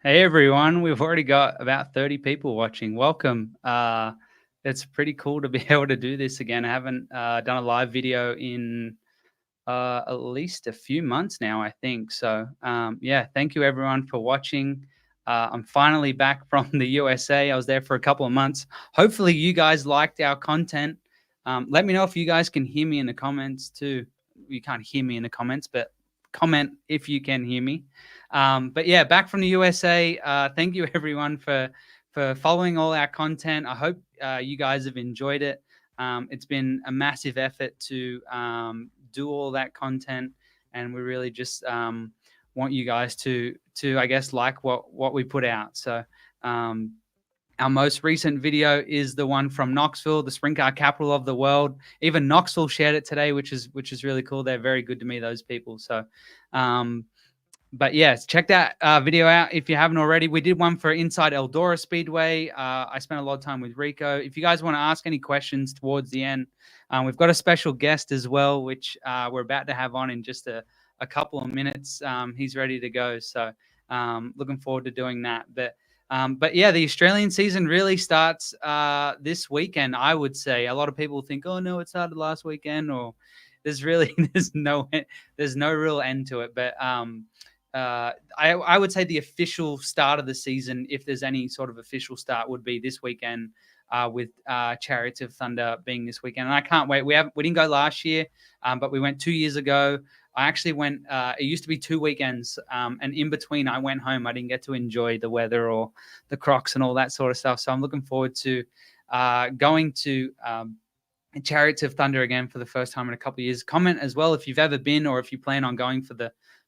Hey everyone, we've already got about 30 people watching. Welcome. It's pretty cool to be able to do this again. I haven't done a live video in at least a few months now, I think. So yeah, thank you everyone for watching. I'm finally back from the USA. I was there for a couple of months. Hopefully you guys liked our content. Let me know if you guys can hear me in the comments too. You can't hear me in the comments, but comment if you can hear me. But yeah, back from the USA. Thank you everyone for following all our content. I hope you guys have enjoyed it. It's been a massive effort to do all that content, and we really just want you guys to I guess like what we put out. So our most recent video is the one from Knoxville, the sprint car capital of the world. Even Knoxville shared it today, which is really cool. They're very good to me, those people. So but yes, check that video out if you haven't already. We did one for Inside Eldora Speedway. I spent a lot of time with Rico. If you guys want to ask any questions towards the end, we've got a special guest as well, which we're about to have on in just a couple of minutes. He's ready to go. So looking forward to doing that. But yeah, the Australian season really starts this weekend, I would say. A lot of people think, oh, no, it started last weekend, or there's no real end to it. But I would say the official start of the season, if there's any sort of official start, would be this weekend with Chariots of Thunder being this weekend. And I can't wait. We didn't go last year, but we went 2 years ago. I actually went, it used to be 2 weekends, and in between I went home. I didn't get to enjoy the weather or the crocs and all that sort of stuff. So I'm looking forward to going to Chariots of Thunder again for the first time in a couple of years. Comment as well if you've ever been, or if you plan on going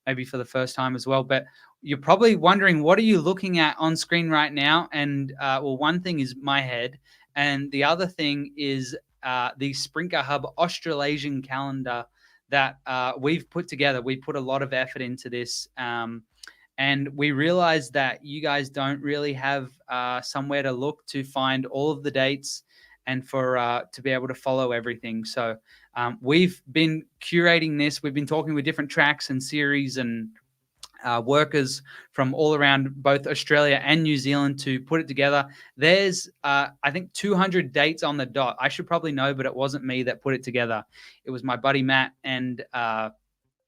maybe for the first time as well. But you're probably wondering, what are you looking at on screen right now? And well, one thing is my head, and the other thing is the Sprint Car Hub Australasian calendar that we've put together. We put a lot of effort into this, and we realized that you guys don't really have somewhere to look to find all of the dates and for to be able to follow everything. So we've been curating this. We've been talking with different tracks and series and workers from all around both Australia and New Zealand to put it together. There's, I think, 200 dates on the dot. I should probably know, but it wasn't me that put it together. It was my buddy Matt, and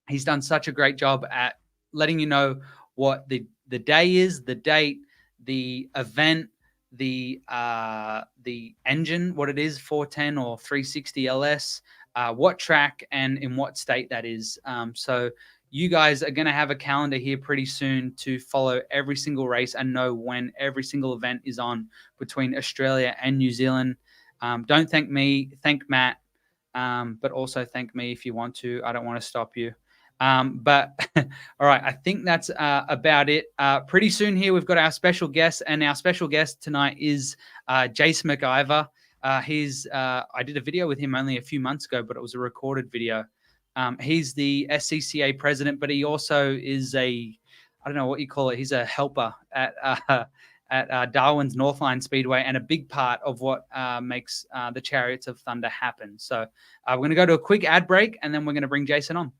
he's done such a great job at letting you know what the day is, the date, the event, the engine, what it is, 410 or 360 LS, what track and in what state that is. So you guys are going to have a calendar here pretty soon to follow every single race and know when every single event is on between Australia and New Zealand. Don't thank me, thank Matt, but also thank me if you want to. I don't want to stop you. But all right, I think that's about it. Pretty soon here, we've got our special guest, and our special guest tonight is Jason MacIver. I did a video with him only a few months ago, but it was a recorded video. He's the SCCA president, but he also is I don't know what you call it. He's a helper at Darwin's Northline Speedway, and a big part of what makes the Chariots of Thunder happen. So we're going to go to a quick ad break, and then we're going to bring Jason on.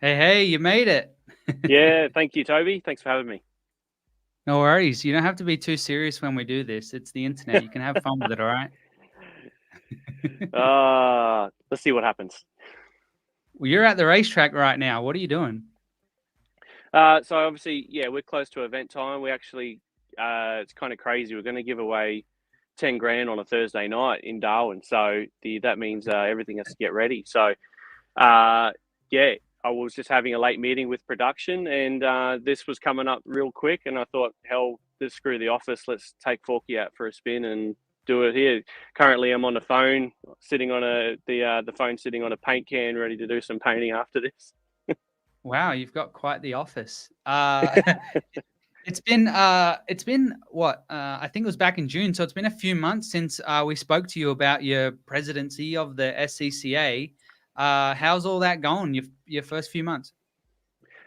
Hey, you made it. Yeah, thank you, Toby. Thanks for having me. No worries. You don't have to be too serious when we do this. It's the internet. You can have fun with it, all right? Let's see what happens. Well, you're at the racetrack right now. What are you doing? So obviously, yeah, we're close to event time. We actually, it's kind of crazy. We're going to give away 10 grand on a Thursday night in Darwin. So that means everything has to get ready. So, yeah, I was just having a late meeting with production, and this was coming up real quick. And I thought, hell, just screw the office. Let's take Forky out for a spin and do it here. Currently, I'm on the phone, sitting on the phone, sitting on a paint can, ready to do some painting after this. Wow, you've got quite the office. It's been what? I think it was back in June, so it's been a few months since we spoke to you about your presidency of the SCCA. How's all that going? Your first few months?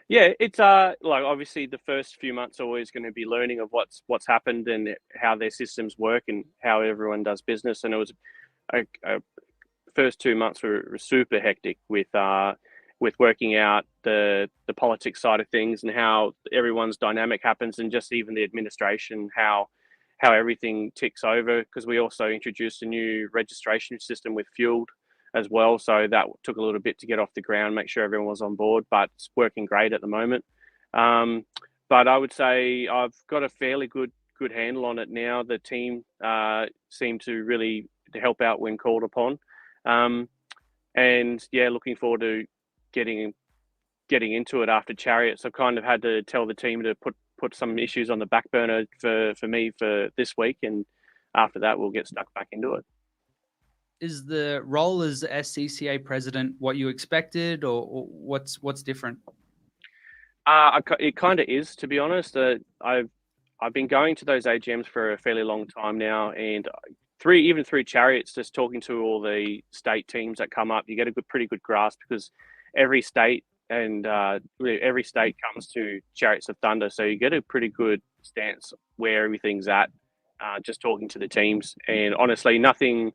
Yeah, it's like obviously the first few months are always going to be learning of what's happened and how their systems work and how everyone does business. And it was first 2 months were super hectic with working out the politics side of things and how everyone's dynamic happens, and just even the administration, how everything ticks over, because we also introduced a new registration system with Fueled as well. So that took a little bit to get off the ground, make sure everyone was on board, but it's working great at the moment. But I would say I've got a fairly good handle on it now. The team seem to really help out when called upon. And yeah, looking forward to getting into it after Chariots. I've kind of had to tell the team to put some issues on the back burner for me for this week, and after that we'll get stuck back into it. Is the role as SCCA president what you expected, or what's different? It kind of is, to be honest. I've been going to those AGMs for a fairly long time now, and even through Chariots, just talking to all the state teams that come up, you get a pretty good grasp, because every state comes to Chariots of Thunder, so you get a pretty good stance where everything's at. Just talking to the teams, and honestly, nothing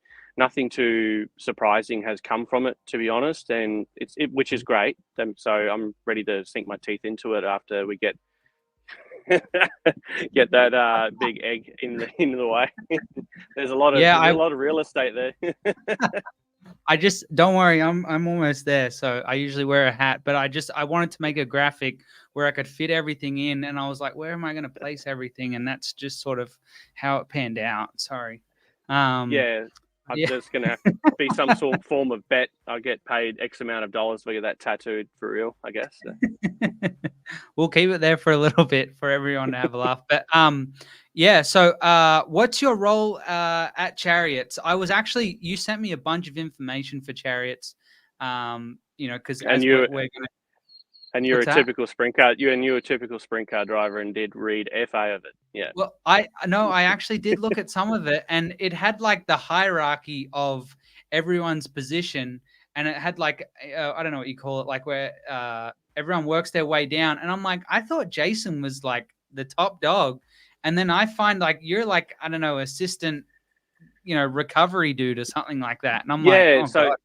too surprising has come from it, to be honest, and which is great. So I'm ready to sink my teeth into it after we get that big egg in the way. There's a lot of real estate there. I just don't worry. I'm almost there. So I usually wear a hat, but I wanted to make a graphic where I could fit everything in, and I was like, where am I going to place everything? And that's just sort of how it panned out. Sorry. Yeah. There's going to have to be some sort of form of bet. I'll get paid X amount of dollars to get that tattooed for real, I guess. We'll keep it there for a little bit for everyone to have a laugh. But yeah. So what's your role at Chariots? You sent me a bunch of information for Chariots. Because we're going to. And you're a typical sprint car. You were a typical sprint car driver and did read FA of it. Yeah. Well, I actually did look at some of it, and it had like the hierarchy of everyone's position, and it had like I don't know what you call it, like where everyone works their way down. And I'm like, I thought Jason was like the top dog, and then I find like you're like, I don't know, assistant, recovery dude or something like that. And I'm like, oh God.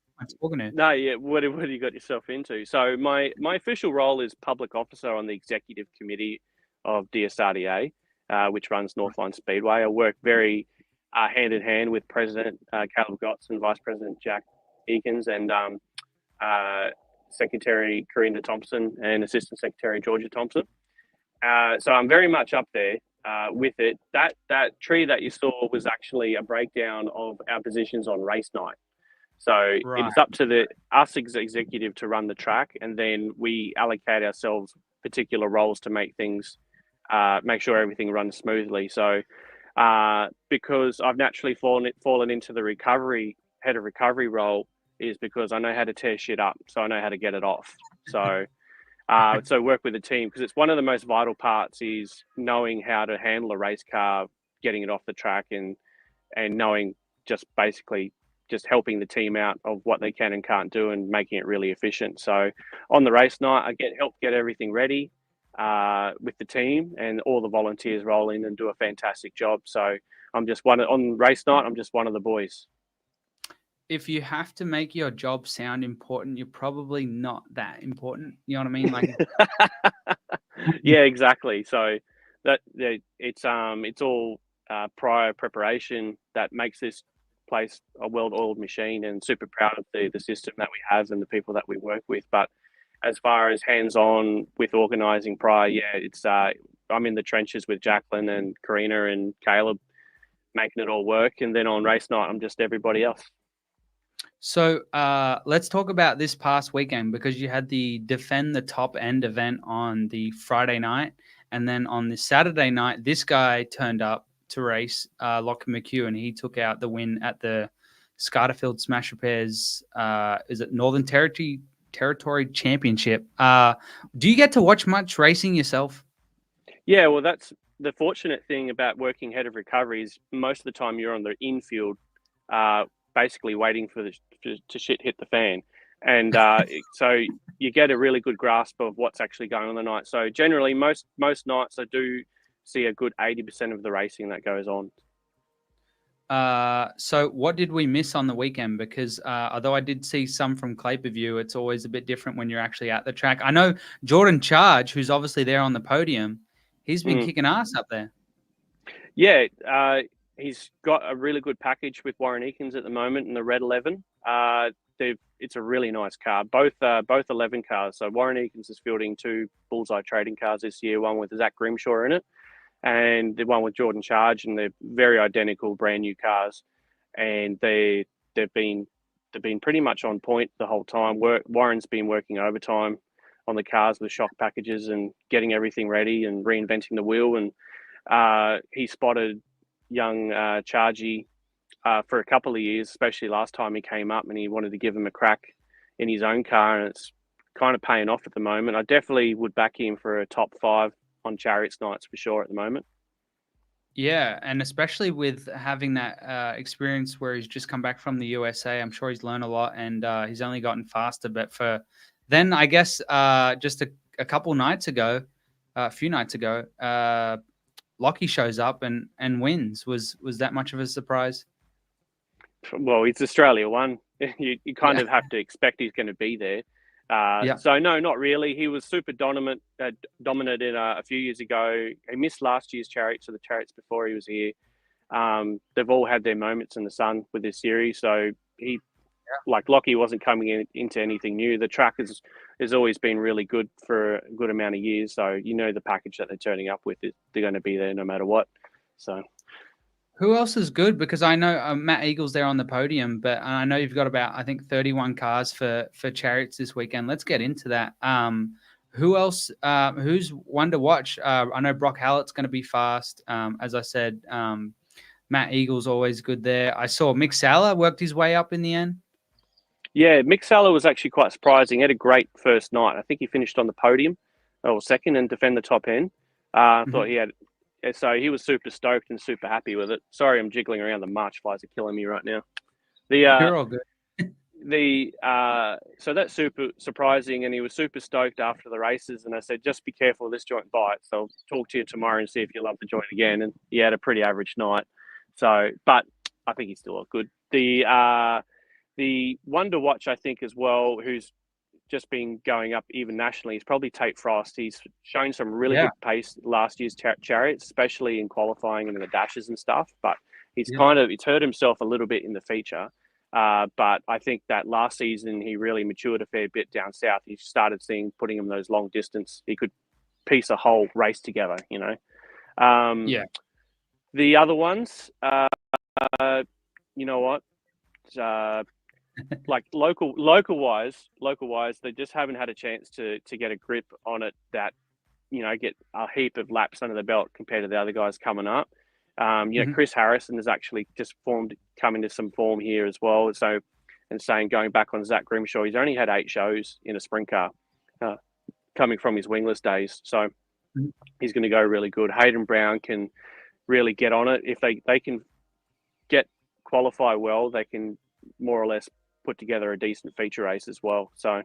No, yeah. What have you got yourself into? So my official role is public officer on the executive committee of DSRDA, which runs Northline Speedway. I work very hand in hand with President Caleb Gotts and Vice President Jack Eakins, and Secretary Karina Thompson and Assistant Secretary Georgia Thompson. So I'm very much up there with it. That tree that you saw was actually a breakdown of our positions on race night. So It's up to us executive to run the track, and then we allocate ourselves particular roles to make sure everything runs smoothly. So because I've naturally fallen into the head of recovery role, is because I know how to tear shit up, so I know how to get it off. So so work with the team, because it's one of the most vital parts, is knowing how to handle a race car, getting it off the track, and knowing just helping the team out of what they can and can't do, and making it really efficient. So on the race night, I help get everything ready with the team, and all the volunteers roll in and do a fantastic job. So on race night, I'm just one of the boys. If you have to make your job sound important, you're probably not that important. You know what I mean? Like, yeah, exactly. So it's all prior preparation that makes this place a well-oiled machine, and super proud of the system that we have and the people that we work with. But as far as hands-on with organising prior, yeah, it's I'm in the trenches with Jacqueline and Karina and Caleb, making it all work. And then on race night, I'm just everybody else. So let's talk about this past weekend, because you had the Defend the Top End event on the Friday night. And then on the Saturday night, this guy turned up to race, Lockie McHugh, and he took out the win at the Scarterfield Smash Repairs, is it Northern Territory Championship. Do you get to watch much racing yourself? Yeah, well, that's the fortunate thing about working head of recovery is most of the time you're on the infield, basically waiting for to shit hit the fan. And so you get a really good grasp of what's actually going on the night. So generally, most nights I do see a good 80% of the racing that goes on. So what did we miss on the weekend? Because although I did see some from Claperview, it's always a bit different when you're actually at the track. I know Jordan Charge, who's obviously there on the podium, he's been kicking ass up there. Yeah, he's got a really good package with Warren Eakins at the moment in the Red 11. It's a really nice car, both 11 cars. So Warren Eakins is fielding 2 Bullseye trading cars this year, one with Zach Grimshaw in it, and the one with Jordan Charge, and they're very identical, brand new cars, and they've been pretty much on point the whole time. Warren's been working overtime on the cars with shock packages and getting everything ready and reinventing the wheel. And he spotted young Chargy for a couple of years, especially last time he came up, and he wanted to give him a crack in his own car, and it's kind of paying off at the moment. I definitely would back him for a top 5 on Chariots nights for sure at the moment. Yeah, and especially with having that experience where he's just come back from the USA, I'm sure he's learned a lot, and he's only gotten faster. But then I guess just a couple nights ago, a few nights ago, Lockie shows up and wins. Was that much of a surprise? Well, it's Australia 1. You kind of have to expect he's going to be there. So no, not really. He was super dominant in a few years ago. He missed last year's Chariots, or the Chariots before he was here. They've all had their moments in the sun with this series. So like Lockie wasn't coming into anything new. The track has always been really good for a good amount of years. So the package that they're turning up with, they're going to be there no matter what. So. Who else is good? Because I know Matt Eagle's there on the podium, but I know you've got about, I think, 31 cars for Chariots this weekend. Let's get into that. Who else? Who's one to watch? I know Brock Hallett's going to be fast. As I said, Matt Eagle's always good there. I saw Mick Sala worked his way up in the end. Yeah, Mick Sala was actually quite surprising. He had a great first night. I think he finished on the podium or second and defend the top end. Thought he had. So he was super stoked and super happy with it. Sorry, I'm jiggling around. The March flies are killing me right now. You're all good. So that's super surprising, and he was super stoked after the races. And I said, just be careful of this joint bite. So I'll talk to you tomorrow and see if you love the joint again. And he had a pretty average night. So, but I think he's still all good. The one to watch, I think, as well, who's just been going up even nationally, is probably Tate Frost. He's shown some really good pace last year's Chariots, especially in qualifying and in the dashes and stuff. But he's he's hurt himself a little bit in the feature. But I think that last season he really matured a fair bit down south. He started putting him those long distance. He could piece a whole race together, The other ones, you know what? Like local wise, they just haven't had a chance to get a grip on it that, get a heap of laps under the belt compared to the other guys coming up. Chris Harrison has actually just come into some form here as well. So, and going back on Zach Grimshaw, he's only had 8 shows in a sprint car, coming from his wingless days. So he's going to go really good. Hayden Brown can really get on it. If they can qualify well, they can more or less put together a decent feature race as well. So,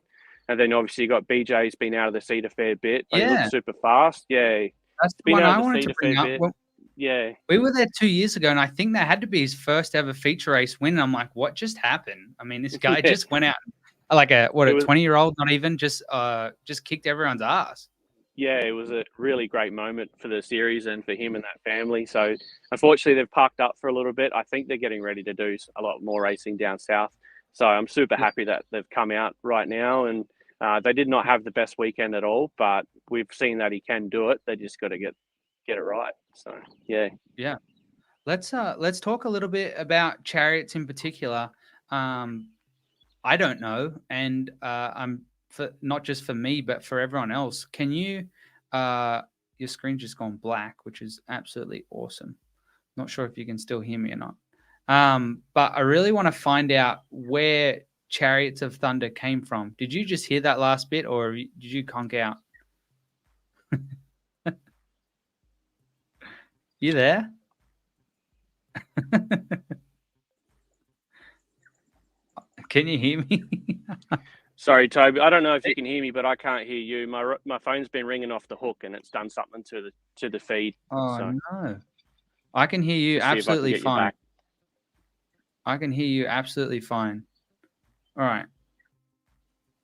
and then obviously you got BJ's been out of the seat a fair bit, but he looks super fast. Yeah. That's the one I wanted to bring up. Yeah. We were there 2 years ago, and I think that had to be his first ever feature race win. And I'm like, what just happened? I mean, this guy just went out like a 20-year-old, not even, just kicked everyone's ass. Yeah, it was a really great moment for the series and for him and that family. So unfortunately, they've parked up for a little bit. I think they're getting ready to do a lot more racing down south. So I'm super happy that they've come out right now. And They did not have the best weekend at all, but we've seen that he can do it. They just got to get it right. So yeah. Let's talk a little bit about Chariots in particular. I don't know, and I'm for not just for me, but for everyone else. Can you? Your screen just gone black, which is absolutely awesome. Not sure if you can still hear me or not. But I really want to find out where Chariots of Thunder came from. Did you just hear that last bit, or did you conk out? You there? Can you hear me? Sorry, Toby. I don't know if you can hear me, but I can't hear you. My phone's been ringing off the hook, and it's done something to the feed. Oh so. no! I can hear you absolutely fine. I can hear you absolutely fine. All right.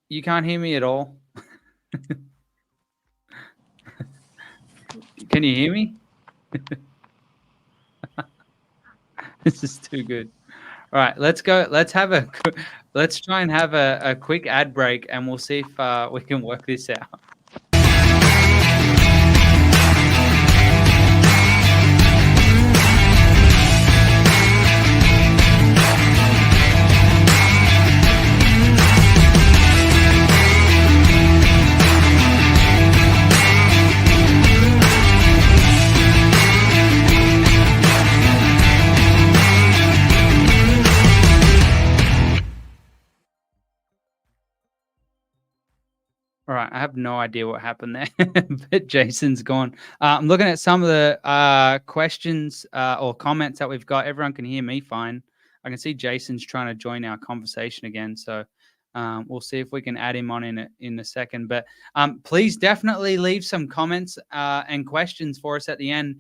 You can't hear me at all? Can you hear me? This is too good. All right, let's go. Let's try and have a quick ad break, and we'll see if we can work this out. All right, I have no idea what happened there, but Jason's gone. I'm looking at some of the questions or comments that we've got. Everyone can hear me fine. I can see Jason's trying to join our conversation again, so we'll see if we can add him on in a second. But please definitely leave some comments and questions for us at the end.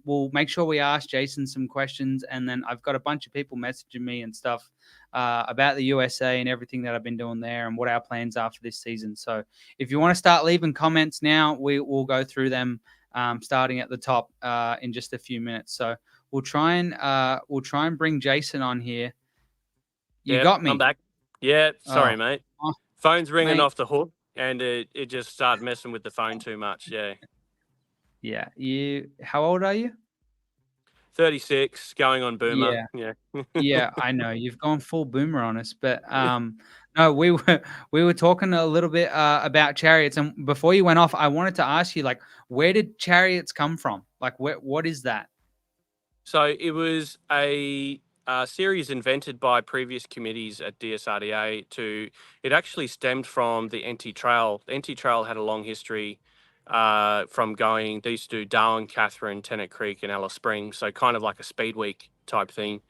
We'll make sure we ask Jason some questions, and then I've got a bunch of people messaging me and stuff about the USA and everything that I've been doing there and what our plans are for this season. So if you want to start leaving comments now, we'll go through them starting at the top in just a few minutes. So we'll try and bring Jason on here. You got me. I'm back. Yeah, sorry, mate. Phone's ringing off the hook, and it just started messing with the phone too much. Yeah. Yeah. How old are you? 36, going on boomer. Yeah. Yeah, I know you've gone full boomer on us, but no, we were talking a little bit about Chariots, and before you went off, I wanted to ask you, like, where did Chariots come from? Like, what is that? So it was a series invented by previous committees at DSRDA. It actually stemmed from the NT Trail. The NT Trail had a long history from going. They used to do Darwin, Catherine, Tennant Creek, and Alice Springs, so kind of like a Speedway type thing.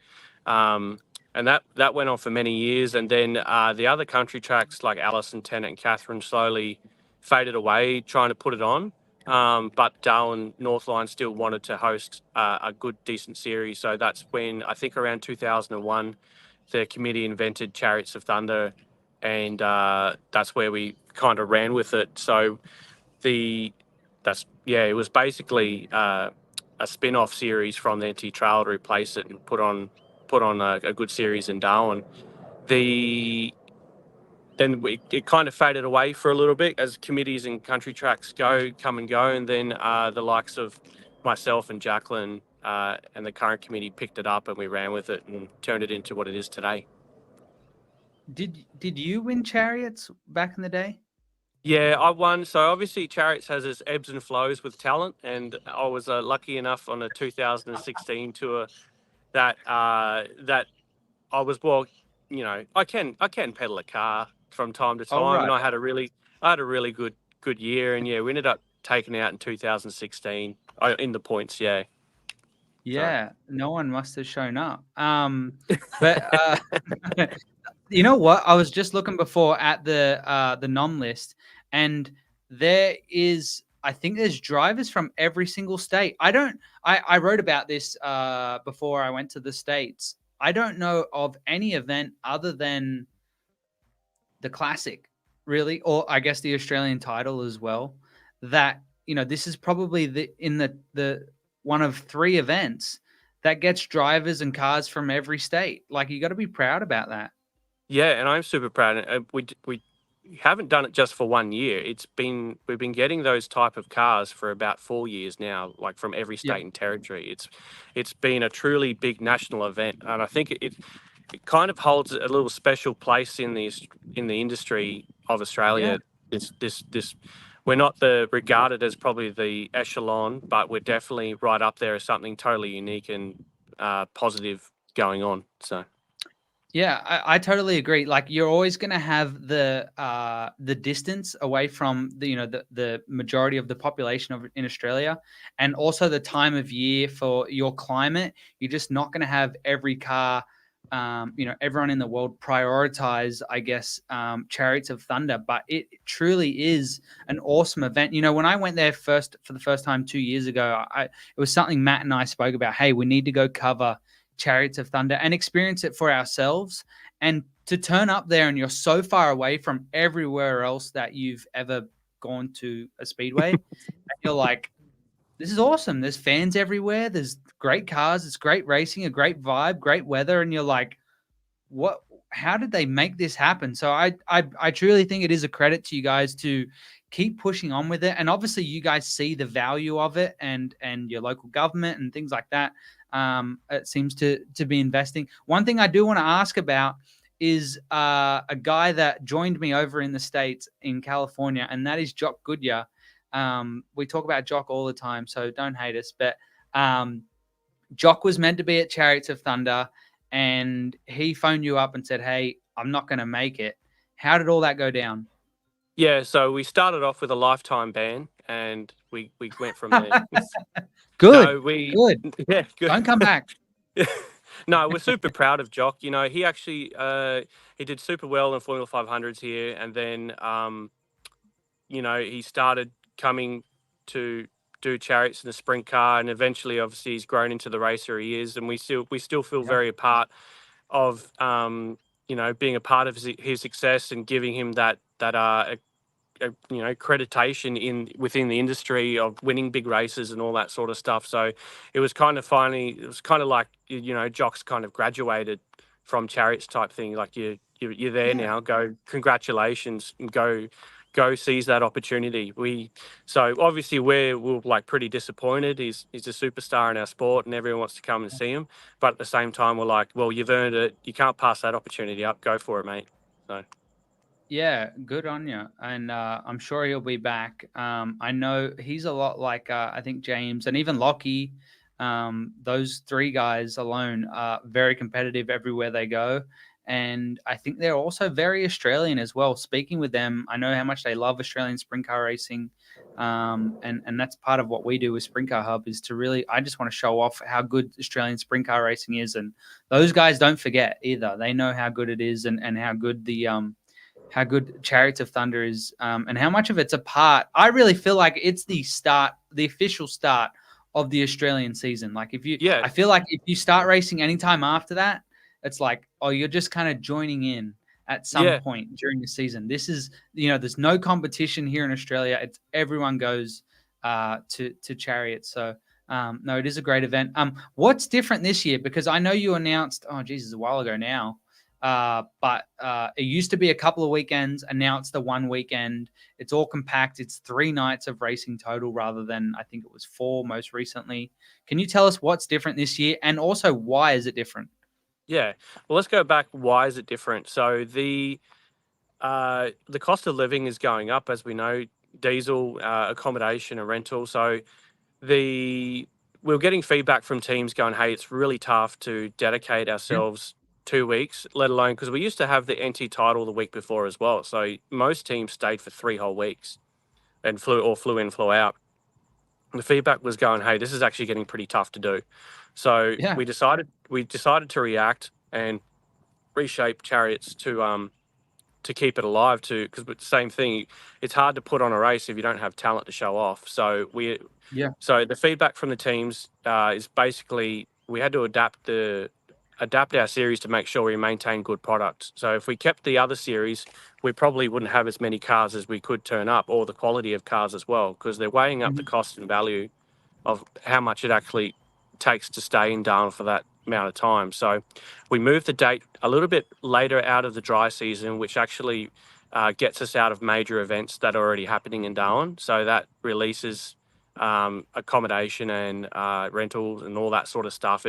And that went on for many years. And then the other country tracks like Alice and Tennant and Catherine slowly faded away, trying to put it on. But Darwin Northline still wanted to host a good, decent series. So that's when, I think around 2001, the committee invented Chariots of Thunder, and that's where we kind of ran with it. So it was basically a spin-off series from the NT Trail to replace it and put on a good series in Darwin. It kind of faded away for a little bit as committees and country tracks come and go, and then the likes of myself and Jacqueline and the current committee picked it up, and we ran with it and turned it into what it is today. Did you win Chariots back in the day? Yeah, I won. So obviously Chariots has its ebbs and flows with talent, and I was lucky enough on a 2016 tour that I was, well, you know, I can pedal a car from time to time, right. and I had a really good year, and yeah, we ended up taking out in 2016 in the points. Yeah. Yeah, no one must have shown up. But you know what? I was just looking before at the nom list, and I think there's drivers from every single state. I wrote about this before I went to the States. I don't know of any event other than the Classic, really, or I guess the Australian title as well, that, you know, this is probably the one of 3 events that gets drivers and cars from every state. Like, you got to be proud about that. Yeah, and I'm super proud. haven't done it just for 1 year. We've been getting those type of cars for about 4 years now, like from every Yeah. state and territory. It's been a truly big national event, and I think it kind of holds a little special place in the industry of Yeah. Australia. This we're not regarded as probably the echelon, but we're definitely right up there as something totally unique and positive going on. So. Yeah, I totally agree. Like you're always going to have the distance away from the majority of the population in Australia, and also the time of year for your climate. You're just not going to have every car, everyone in the world prioritize, I guess, Chariots of Thunder. But it truly is an awesome event. When I went there for the first time 2 years ago, it was something Matt and I spoke about. Hey, we need to go cover Chariots of Thunder and experience it for ourselves. And to turn up there and you're so far away from everywhere else that you've ever gone to a speedway, and you're like, this is awesome. There's fans everywhere. There's great cars. It's great racing, a great vibe, great weather. And you're like, what? How did they make this happen? So I truly think it is a credit to you guys to keep pushing on with it. And obviously you guys see the value of it and your local government and things like that. It seems to be investing. One thing I do want to ask about is a guy that joined me over in the States in California, and that is Jock Goodyear. We talk about Jock all the time, so don't hate us. But Jock was meant to be at Chariots of Thunder, and he phoned you up and said, hey, I'm not going to make it. How did all that go down? Yeah, so we started off with a lifetime ban, and we went from there. Good. No, good. Yeah, good. Don't come back. No, we're super proud of Jock. He actually he did super well in Formula 500s here, and then he started coming to do chariots in the sprint car, and eventually, obviously, he's grown into the racer he is, and we still feel very a part of being a part of his success and giving him that accreditation within the industry of winning big races and all that sort of stuff. So it was kind of like Jock's kind of graduated from chariots type thing. Like you're there now. Go, congratulations, and go seize that opportunity. So obviously we're like pretty disappointed. He's a superstar in our sport and everyone wants to come and see him. But at the same time, we're like, well, you've earned it. You can't pass that opportunity up. Go for it, mate. So. Yeah, good on you. And I'm sure he'll be back. I know he's a lot like, I think, James and even Lockie. Those three guys alone are very competitive everywhere they go. And I think they're also very Australian as well. Speaking with them, I know how much they love Australian sprint car racing. And that's part of what we do with Sprint Car Hub is to really, I just want to show off how good Australian sprint car racing is. And those guys don't forget either. They know how good it is and how good how good Chariots of Thunder is, and how much of it's a part. I really feel like it's the official start of the Australian season. Like I feel like if you start racing anytime after that, it's like, oh, you're just kind of joining in at some point during the season. This is, there's no competition here in Australia. It's everyone goes to Chariots. So no, it is a great event. What's different this year? Because I know you announced, oh, Jesus, a while ago now. But it used to be a couple of weekends, and now it's the one weekend. It's all compact. It's 3 nights of racing total rather than, I think it was 4 most recently. Can you tell us what's different this year, and also why is it different? Yeah, well, let's go back. Why is it different? So the cost of living is going up, as we know, diesel, accommodation and rental. So we're getting feedback from teams going, hey, it's really tough to dedicate ourselves 2 weeks, let alone because we used to have the NT title the week before as well. So most teams stayed for 3 whole weeks and flew in, flew out. The feedback was going, hey, this is actually getting pretty tough to do. So we decided to react and reshape Chariots to keep it alive because the same thing, it's hard to put on a race if you don't have talent to show off. So so the feedback from the teams is basically we had to adapt our series to make sure we maintain good products. So if we kept the other series, we probably wouldn't have as many cars as we could turn up, or the quality of cars as well, because they're weighing up the cost and value of how much it actually takes to stay in Darwin for that amount of time. So we moved the date a little bit later out of the dry season, which actually gets us out of major events that are already happening in Darwin. So that releases accommodation and rentals and all that sort of stuff.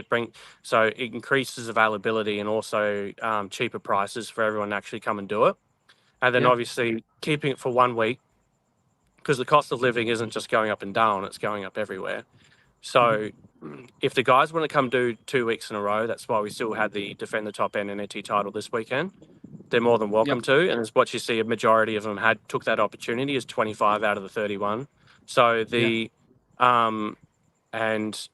So it increases availability and also cheaper prices for everyone to actually come and do it. And then obviously keeping it for 1 week, because the cost of living isn't just going up in Darwin, it's going up everywhere. So if the guys want to come do 2 weeks in a row, that's why we still had the Defend the Top End NT title this weekend. They're more than welcome to. And it's what you see, a majority of them took that opportunity, is 25 out of the 31. So and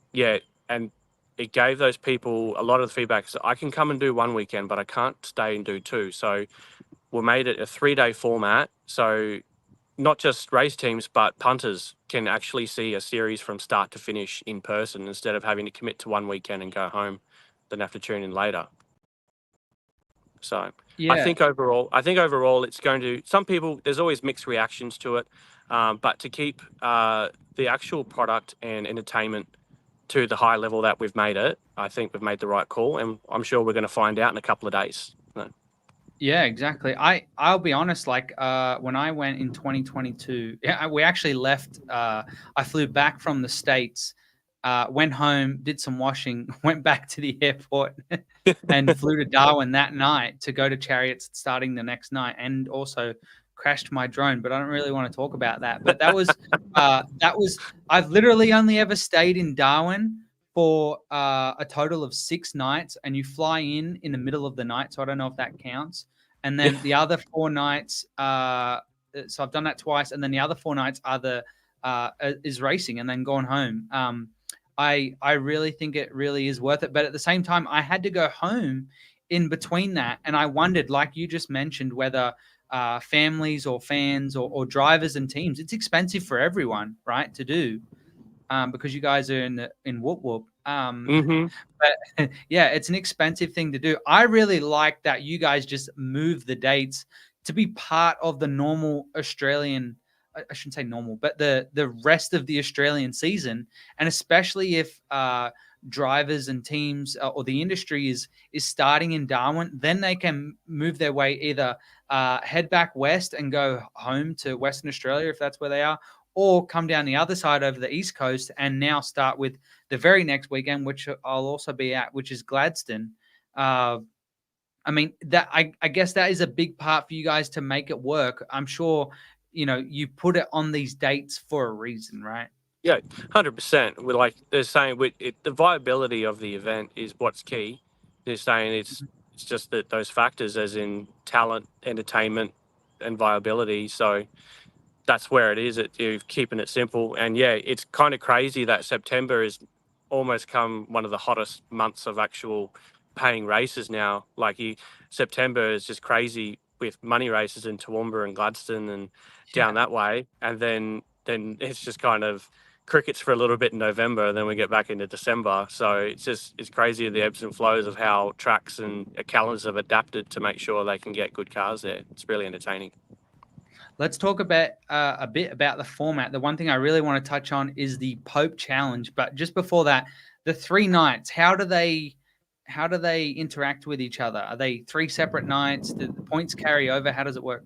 it gave those people a lot of the feedback. So I can come and do 1 weekend, but I can't stay and do 2. So we made it a 3-day format. So not just race teams, but punters can actually see a series from start to finish in person instead of having to commit to 1 weekend and go home, then have to tune in later. So I think overall it's going to, some people, there's always mixed reactions to it, but to keep the actual product and entertainment to the high level that we've made it, I think we've made the right call, and I'm sure we're going to find out in a couple of days. Yeah, exactly. I'll be honest, like when I went in 2022, we actually left, I flew back from the States, went home, did some washing, went back to the airport and flew to Darwin that night to go to Chariots starting the next night, and also crashed my drone, but I don't really want to talk about that. But that was I've literally only ever stayed in Darwin for a total of 6 nights, and you fly in the middle of the night, so I don't know if that counts. And then the other 4 nights, so I've done that twice, and then the other 4 nights is racing, and then going home. I really think it really is worth it, but at the same time, I had to go home in between that, and I wondered, like you just mentioned, whether families or fans or drivers and teams, it's expensive for everyone, right, to do. Because you guys are in Whoop Whoop. But yeah, it's an expensive thing to do. I really like that you guys just move the dates to be part of the normal Australian, I shouldn't say normal, but the rest of the Australian season. And especially if drivers and teams or the industry is starting in Darwin, then they can move their way, either head back west and go home to Western Australia if that's where they are, or come down the other side over the East Coast and now start with the very next weekend, which I'll also be at, which is Gladstone. I mean, that I guess that is a big part for you guys to make it work. I'm sure, you put it on these dates for a reason, right? Yeah, 100%. We're like, they're saying the viability of the event is what's key. They're saying it's just that those factors, as in talent, entertainment, and viability. So that's where it is. You're keeping it simple. And yeah, it's kind of crazy that September is almost come one of the hottest months of actual paying races now. Like September is just crazy with money races in Toowoomba and Gladstone and down that way. And then it's just kind of crickets for a little bit in November, and then we get back into December. So it's crazy, the ebbs and flows of how tracks and calendars have adapted to make sure they can get good cars there. It's really entertaining. Let's talk about a bit about the format. The one thing I really want to touch on is the Pope Challenge. But just before that, the 3 nights, how do they interact with each other? Are they 3 separate nights? Do the points carry over? How does it work?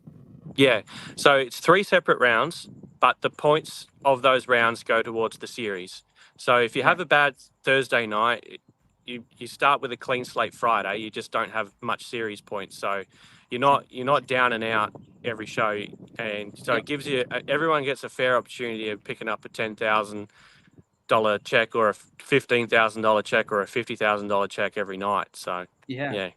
Yeah, so it's 3 separate rounds, but the points of those rounds go towards the series. So if you have a bad Thursday night, you start with a clean slate Friday. You just don't have much series points. So you're not down and out every show, and so it gives you, everyone gets a fair opportunity of picking up a $10,000 check or a $15,000 check or a $50,000 check every night. So yeah.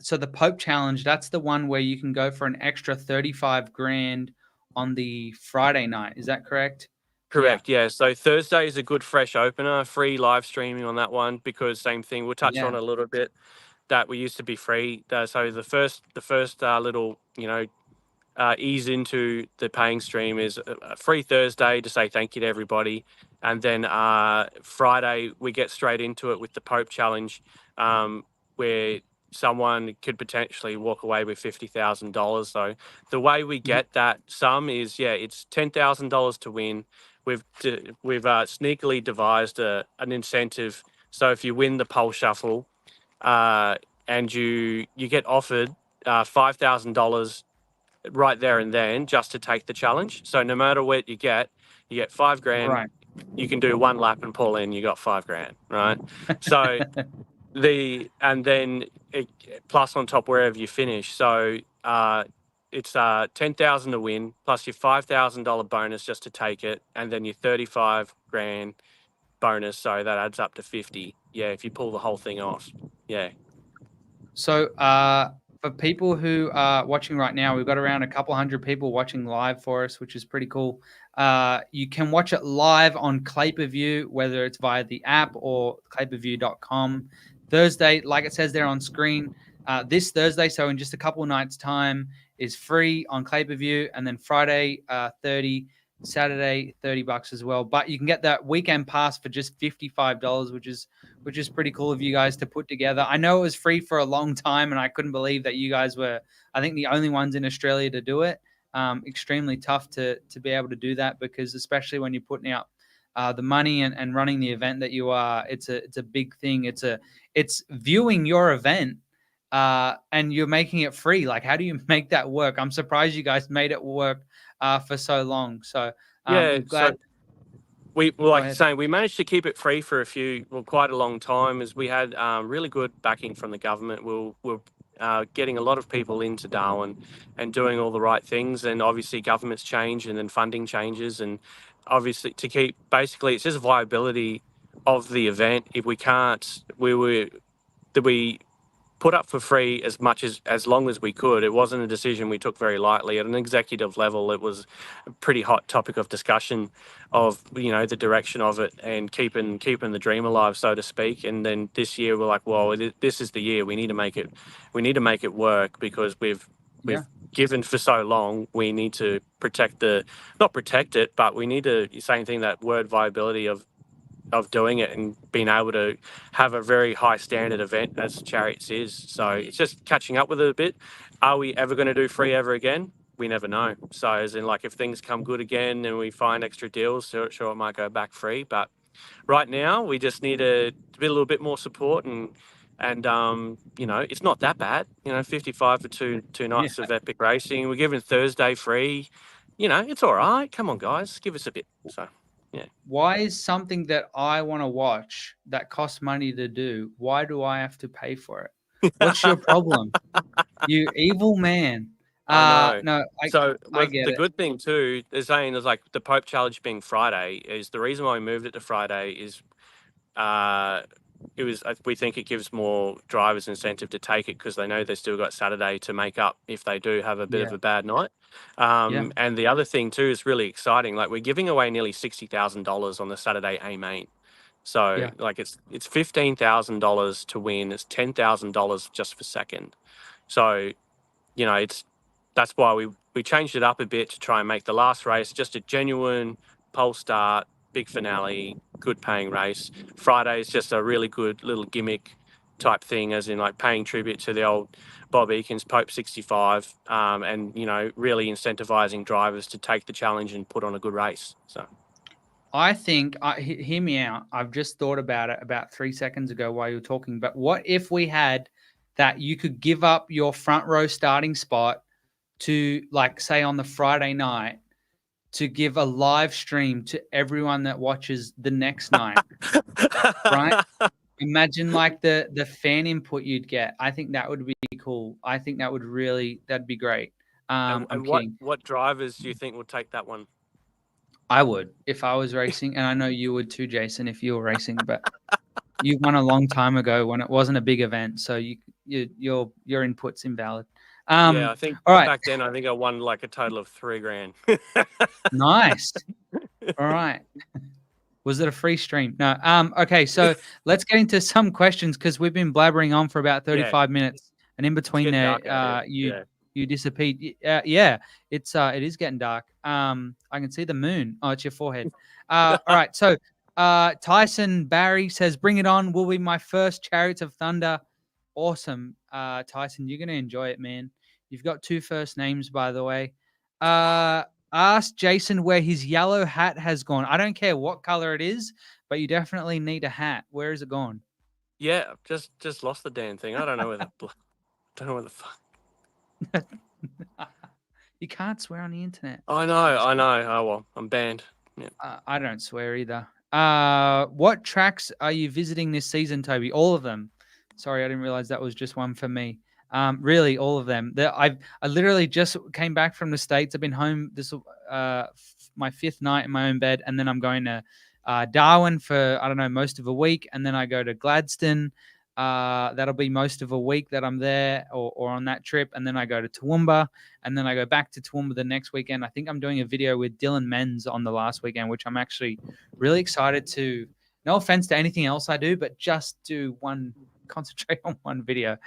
So the Pope Challenge, that's the one where you can go for an extra 35 grand on the Friday night. Is that correct? Correct. Yeah. So Thursday is a good fresh opener, free live streaming on that one, because same thing, we'll touch on a little bit, that we used to be free. So the first little, ease into the paying stream is a free Thursday to say thank you to everybody. And then Friday, we get straight into it with the Pope Challenge, where someone could potentially walk away with $50,000. So the way we get that sum is, it's $10,000 to win. We've sneakily devised an incentive. So if you win the pole shuffle, and you get offered $5,000 right there and then just to take the challenge. So no matter what you get $5,000. Right. You can do one lap and pull in, you got $5,000, right? So and then plus on top wherever you finish. So it's 10,000 to win plus your $5,000 bonus just to take it, and then your 35,000 bonus. So that adds up to 50. Yeah, if you pull the whole thing off. Yeah. So for people who are watching right now, we've got around a couple hundred people watching live for us, which is pretty cool. You can watch it live on Clay-Per-View, whether it's via the app or clayperview.com. Thursday, like it says there on screen, this Thursday, so in just a couple nights' time, is free on Clay-Per-View, and then Friday, 30, Saturday, $30 as well. But you can get that weekend pass for just $55, which is pretty cool of you guys to put together. I know it was free for a long time, and I couldn't believe that you guys were, I think, the only ones in Australia to do it. Extremely tough to be able to do that, because especially when you're putting out the money and running the event that you are, it's a big thing. It's viewing your event and you're making it free. Like, how do you make that work? I'm surprised you guys made it work for so long. So I'm glad. So we saying we managed to keep it free for quite a long time, as we had really good backing from the government. We're getting a lot of people into Darwin and doing all the right things, and obviously governments change and then funding changes, and obviously to keep, basically it's just viability of the event. If we can't, we put up for free as long as we could. It wasn't a decision we took very lightly. At an executive level, it was a pretty hot topic of discussion of, the direction of it and keeping the dream alive, so to speak. And then this year we're like, well, this is the year we need to make it work, because we've given for so long. We need to not protect it, but we need to, same thing, that word viability of doing it and being able to have a very high standard event as Chariots is. So it's just catching up with it a bit. Are we ever going to do free ever again? We never know. So as in, like, if things come good again and we find extra deals, sure it might go back free. But right now we just need to be a little bit more support, and it's not that bad. 55 for two nights of epic racing. We're giving Thursday free. It's all right. Come on, guys, give us a bit. So. Yeah. Why is something that I want to watch that costs money to do, why do I have to pay for it? What's your problem? You evil man. I know. No, I get the it. good thing too, they're saying is, like, the Pope Challenge being Friday, is the reason why we moved it to Friday is we think it gives more drivers incentive to take it, because they know they've still got Saturday to make up if they do have a bit of a bad night. And the other thing too is really exciting. Like, we're giving away nearly $60,000 on the Saturday A main. So like it's $15,000 to win. It's $10,000 just for second. So, that's why we changed it up a bit to try and make the last race just a genuine pole start, big finale, good paying race. Friday is just a really good little gimmick type thing, as in, like, paying tribute to the old Bob Eakins Pope 65, and really incentivizing drivers to take the challenge and put on a good race. So I think, hear me out. I've just thought about it about 3 seconds ago while you were talking. But what if we had that you could give up your front row starting spot to, like, say on the Friday night, to give a live stream to everyone that watches the next night, right? Imagine, like, the fan input you'd get. I think that would be cool. I think that'd be great. and what drivers do you think would take that one? I would, if I was racing, and I know you would too, Jason, if you were racing. But you won a long time ago when it wasn't a big event, so your input's invalid. I think all right. back then I think I won like a total of $3,000. Nice. All right. Was it a free stream? No. Okay, so let's get into some questions, because we've been blabbering on for about 35 minutes, and in between there, you disappeared. It is getting dark. I can see the moon. Oh, it's your forehead. All right. So Tyson Barry says, "Bring it on. Will be my first Chariots of Thunder." Awesome, Tyson. You're gonna enjoy it, man. You've got 2 first names, by the way. Ask Jason where his yellow hat has gone. I don't care what color it is, but you definitely need a hat. Where is it gone? Yeah, just lost the damn thing. I don't know where the fuck. You can't swear on the internet. I know. Oh well, I'm banned. Yeah. I don't swear either. What tracks are you visiting this season, Toby? All of them. Sorry, I didn't realize that was just one for me. Really, all of them. I literally just came back from the States. I've been home my fifth night in my own bed, and then I'm going to Darwin for I don't know most of a week, and then I go to Gladstone. That'll be most of a week that I'm there or on that trip, and then I go to Toowoomba, and then I go back to Toowoomba the next weekend. I think I'm doing a video with Dylan Menz on the last weekend, which I'm actually really excited to. No offense to anything else I do, but just do concentrate on one video.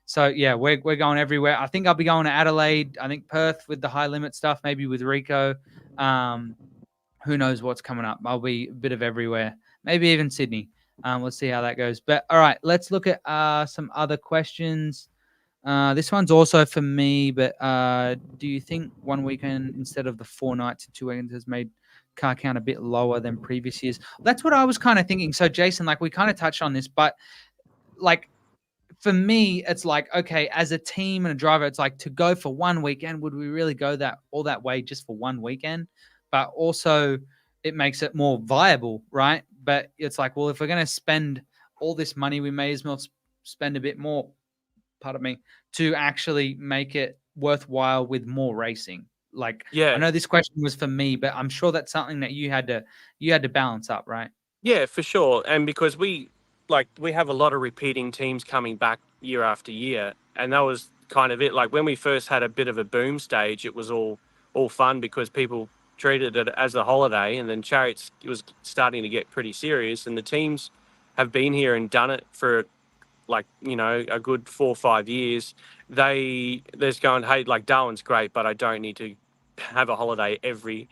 So yeah, we're going everywhere. I think I'll be going to Adelaide. I think Perth with the high limit stuff, maybe with Rico. Who knows what's coming up? I'll be a bit of everywhere. Maybe even Sydney. Let's see how that goes. But all right, let's look at some other questions. This one's also for me, but do you think one weekend instead of the 4 nights and 2 weekends has made car count a bit lower than previous years? That's what I was kind of thinking. So Jason, like we kind of touched on this, but like for me, it's like, okay, as a team and a driver, it's like to go for one weekend, would we really go all that way just for one weekend? But also it makes it more viable, right? But it's like, well, if we're going to spend all this money, we may as well spend a bit more, pardon me, to actually make it worthwhile with more racing. Like, Yeah. I know this question was for me, but I'm sure that's something that you had to balance up, right? Yeah, for sure. And because we have a lot of repeating teams coming back year after year, and that was kind of it. Like when we first had a bit of a boom stage, it was all fun because people treated it as a holiday, and then Chariots was starting to get pretty serious, and the teams have been here and done it for like, you know, a good 4 or 5 years. They're just going, hey, like Darwin's great, but I don't need to have a holiday every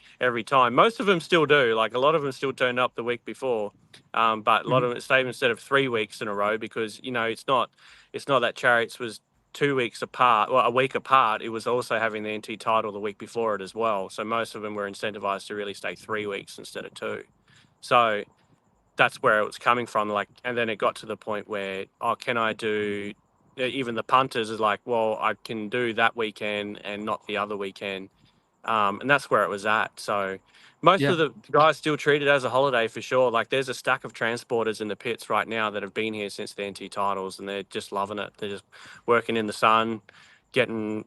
time. Most of them still do. Like a lot of them still turn up the week before, but a lot of them stay instead of 3 weeks in a row because, you know, it's not that Chariots was 2 weeks apart or a week apart. It was also having the NT title the week before it as well. So most of them were incentivized to really stay 3 weeks instead of 2. So that's where it was coming from. Like, and then it got to the point where, can I do? Even the punters is like, well, I can do that weekend and not the other weekend. And that's where it was at. So most of the guys still treat it as a holiday for sure. Like there's a stack of transporters in the pits right now that have been here since the NT titles and they're just loving it. They're just working in the sun, getting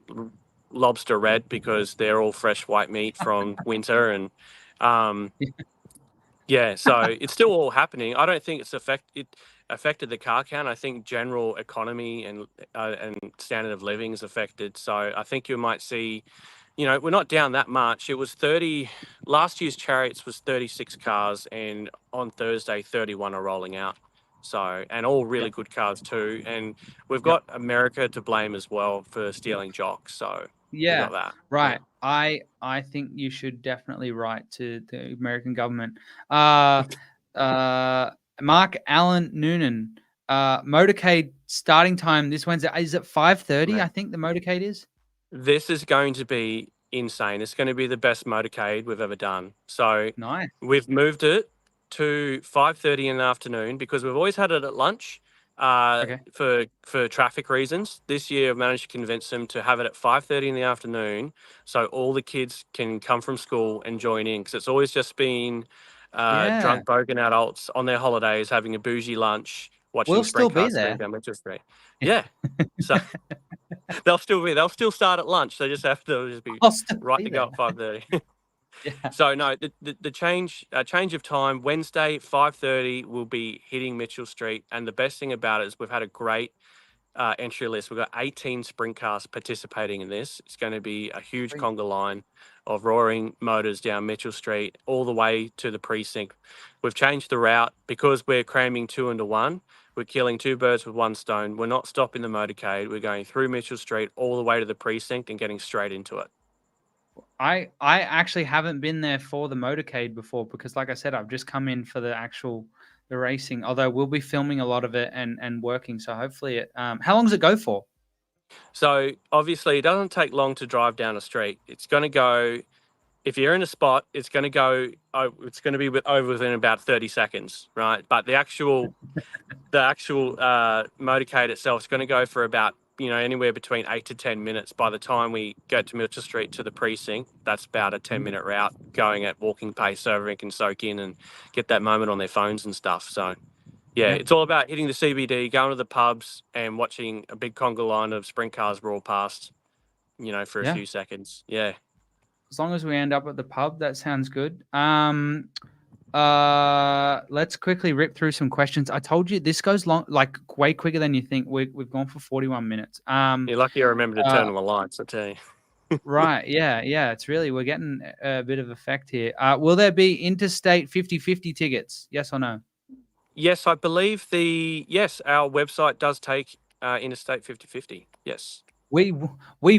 lobster red because they're all fresh white meat from winter. And yeah, so it's still all happening. I don't think it affected the car count. I think general economy and standard of living is affected. So I think you might see, you know, we're not down that much. It was 30. Last year's Chariots was 36 cars, and on Thursday, 31 are rolling out. So, and all really good cars too. And we've got America to blame as well for stealing jocks. So we got that. Right. Yeah. I think you should definitely write to the American government. Mark Allen Noonan, motorcade starting time this Wednesday. Is it 5:30? Right. I think the motorcade is. This is going to be insane. It's going to be the best motorcade we've ever done. So Nice. we've moved it to 5:30 in the afternoon because we've always had it at lunch for traffic reasons. This year I've managed to convince them to have it at 5:30 in the afternoon so all the kids can come from school and join in because it's always just been drunk bogan adults on their holidays having a bougie lunch watching Sprint Car down Mitchell Street. Yeah. So they'll still start at lunch. They just have to just be right to go at 5:30. So no, the change of time Wednesday 5:30 will be hitting Mitchell Street, and the best thing about it is we've had a great entry list. We've got 18 sprint cars participating in this. It's going to be a huge conga line of roaring motors down Mitchell Street all the way to the precinct. We've changed the route because we're cramming 2 into 1. We're killing 2 birds with 1 stone. We're not stopping the motorcade. We're going through Mitchell Street all the way to the precinct and getting straight into it. I actually haven't been there for the motorcade before because, like I said, I've just come in for the racing. Although we'll be filming a lot of it and working, so hopefully it. How long does it go for? So obviously, it doesn't take long to drive down a street. It's going to go. If you're in a spot, it's going to go. It's going to be over within about 30 seconds, right? But the actual motorcade itself is going to go for about anywhere between 8 to 10 minutes. By the time we go to Mitchell Street to the precinct, that's about a 10-minute route going at walking pace so everyone can soak in and get that moment on their phones and stuff. So, yeah, it's all about hitting the CBD, going to the pubs and watching a big conga line of sprint cars roll past, for a few seconds. Yeah. As long as we end up at the pub, that sounds good. Let's quickly rip through some questions. I told you this goes long, like way quicker than you think. We've gone for 41 minutes. You're lucky I remember to turn on the lights, I tell you. Right. Yeah. We're getting a bit of effect here. Will there be interstate 50/50 tickets? Yes or no? Yes, I believe our website does take interstate 50/50. Yes. We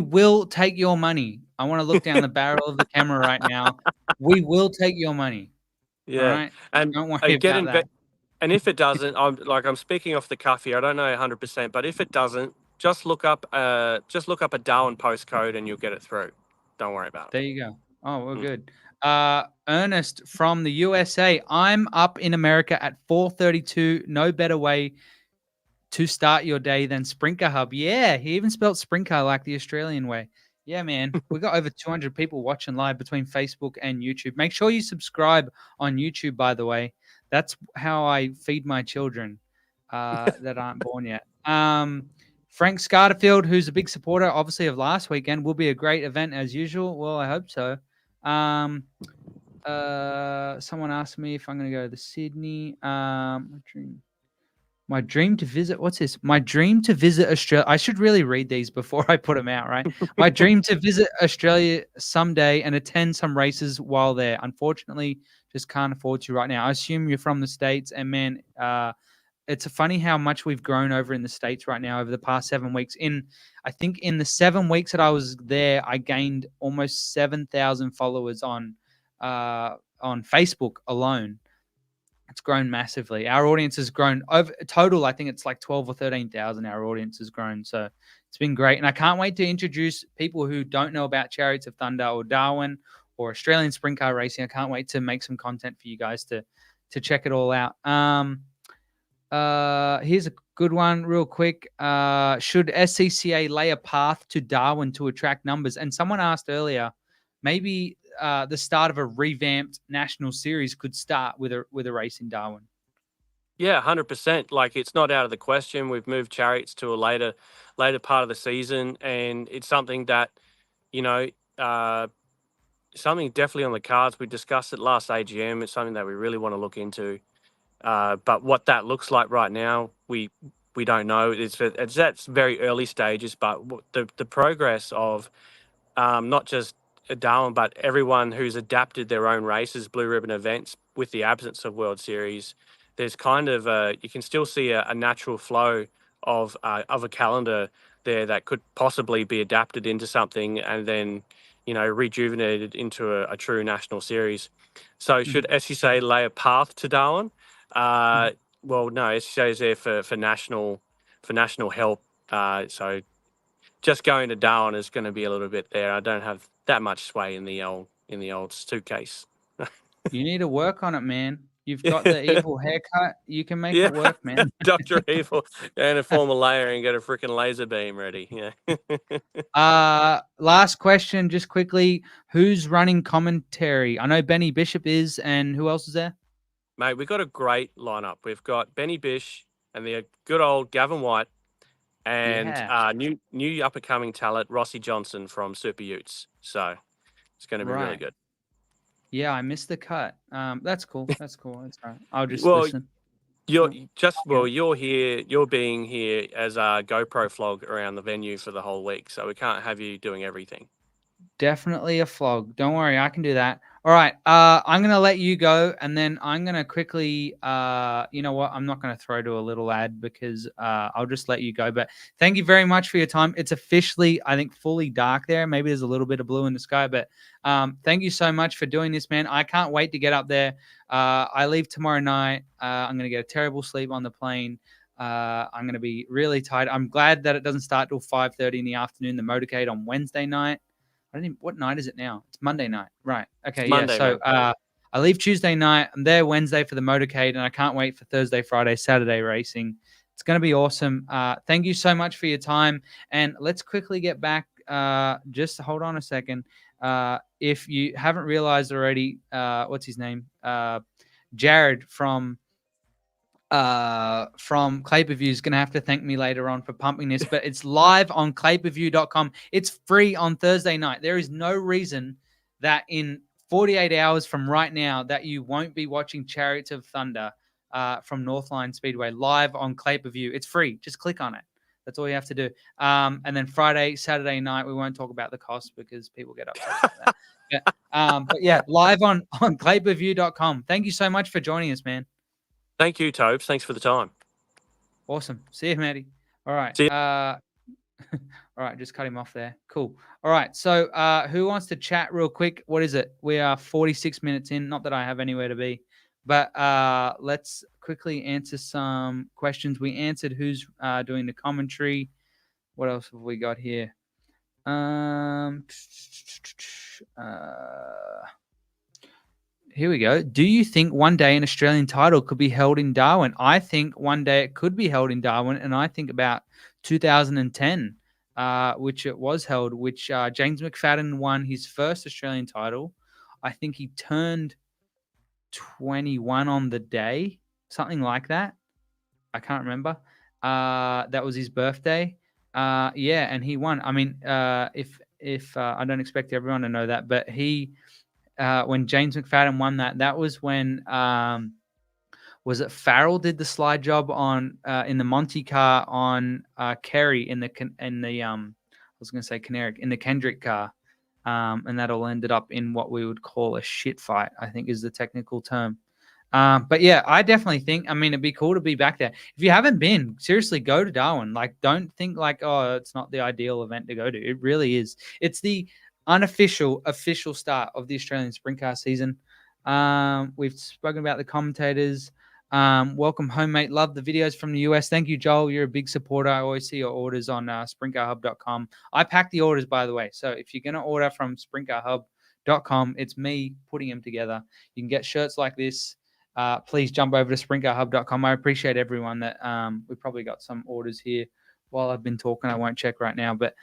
will take your money. I want to look down the barrel of the camera right now. We will take your money. Yeah. All right? And don't worry about that. And if it doesn't, I'm speaking off the cuff here. I don't know 100%, but if it doesn't, just look up a Darwin postcode and you'll get it through. Don't worry about it. There you go. Oh, we're good. Ernest from the USA. I'm up in America at 4:32. No better way to start your day than Sprint Car Hub. Yeah, he even spelled Sprint Car like the Australian way. Yeah, man. We got over 200 people watching live between Facebook and YouTube. Make sure you subscribe on YouTube, by the way. That's how I feed my children that aren't born yet. Frank Scarterfield, who's a big supporter, obviously, of last weekend, will be a great event as usual. Well, I hope so. Someone asked me if I'm going to go to Sydney. My dream to visit. What's this? My dream to visit Australia. I should really read these before I put them out, right? My dream to visit Australia someday and attend some races while there. Unfortunately, just can't afford to right now. I assume you're from the States, and man, it's funny how much we've grown over in the States right now over the past 7 weeks. I think in the 7 weeks that I was there, I gained almost 7,000 followers on Facebook alone. It's grown massively. Our audience has grown over total. I think it's like 12 or 13,000. Our audience has grown. So it's been great. And I can't wait to introduce people who don't know about Chariots of Thunder or Darwin or Australian sprint car racing. I can't wait to make some content for you guys to check it all out. Here's a good one real quick. Should SCCA lay a path to Darwin to attract numbers? And someone asked earlier, maybe the start of a revamped national series could start with a race in Darwin. Yeah, 100%. Like, it's not out of the question. We've moved Chariots to a later part of the season, and it's something that, something definitely on the cards. We discussed it last AGM. It's something that we really want to look into. But what that looks like right now, we don't know. That's very early stages, but the progress of not just Darwin, but everyone who's adapted their own races, blue ribbon events, with the absence of World Series, there's kind of you can still see a natural flow of a calendar there that could possibly be adapted into something and then rejuvenated into a true national series. So should SCCA lay a path to Darwin? Well, no, SCCA is there for national help. So just going to Darwin is going to be a little bit there. I don't have that much sway in the old suitcase. You need to work on it, man. You've got the evil haircut. You can make it work, man. Dr. Evil, and a form a layer and get a freaking laser beam ready. Yeah. Last question, just quickly. Who's running commentary? I know Benny Bishop is, and who else is there? Mate, we've got a great lineup. We've got Benny Bish and the good old Gavin White and new up-and-coming talent, Rossi Johnson from Super Utes. So it's going to be really good. Yeah, I missed the cut. That's cool. That's cool. That's all right. I'll just listen. You're here. You're being here as a GoPro vlog around the venue for the whole week, so we can't have you doing everything. Definitely a flog. Don't worry, I can do that. All right, I'm going to let you go, and then I'm going to quickly, you know what, I'm not going to throw to a little ad because I'll just let you go. But thank you very much for your time. It's officially, I think, fully dark there. Maybe there's a little bit of blue in the sky, but thank you so much for doing this, man. I can't wait to get up there. I leave tomorrow night. I'm going to get a terrible sleep on the plane. I'm going to be really tired. I'm glad that it doesn't start till 5:30 in the afternoon, the motorcade on Wednesday night. What night is it now? It's Monday night. Right. Okay. Monday, yeah. So I leave Tuesday night. I'm there Wednesday for the motorcade, and I can't wait for Thursday, Friday, Saturday racing. It's going to be awesome. Thank you so much for your time. And let's quickly get back. Just hold on a second. If you haven't realized already, what's his name? Jared from Clay-Per-View is going to have to thank me later on for pumping this, but it's live on clayperview.com. It's free on Thursday night. There is no reason that in 48 hours from right now that you won't be watching Chariots of Thunder from Northline Speedway live on Clay-Per-View. It's free. Just click on it. That's all you have to do. And then Friday, Saturday night, we won't talk about the cost because people get upset about that. But yeah, live on clayperview.com. Thank you so much for joining us, man. Thank you, Tobes. Thanks for the time. Awesome. See you, Matty. All right. See you. All right. Just cut him off there. Cool. All right. So who wants to chat real quick? What is it? We are 46 minutes in. Not that I have anywhere to be, but let's quickly answer some questions. We answered who's doing the commentary. What else have we got here? Here we go. Do you think one day an Australian title could be held in Darwin? I think one day it could be held in Darwin, and I think about 2010, which it was held, which James McFadden won his first Australian title. I think he turned 21 on the day, something like that. I can't remember. That was his birthday. Yeah, and he won. I mean, if I don't expect everyone to know that, but he... when James McFadden won that was when was it Farrell did the slide job on in the Monty car on Kerry in the I was going to say Caneric in the Kendrick car, and that all ended up in what we would call a shit fight, I think is the technical term. But yeah, I definitely think, I mean, it'd be cool to be back there. If you haven't been, seriously, go to Darwin. Like, don't think like, oh, it's not the ideal event to go to. It really is. It's the official start of the Australian Sprint Car season. We've spoken about the commentators. Welcome home, mate. Love the videos from the US. Thank you, Joel. You're a big supporter. I always see your orders on sprintcarhub.com. I pack the orders, by the way. So if you're going to order from sprintcarhub.com, it's me putting them together. You can get shirts like this. Please jump over to sprintcarhub.com. I appreciate everyone that we've probably got some orders here while I've been talking. I won't check right now, but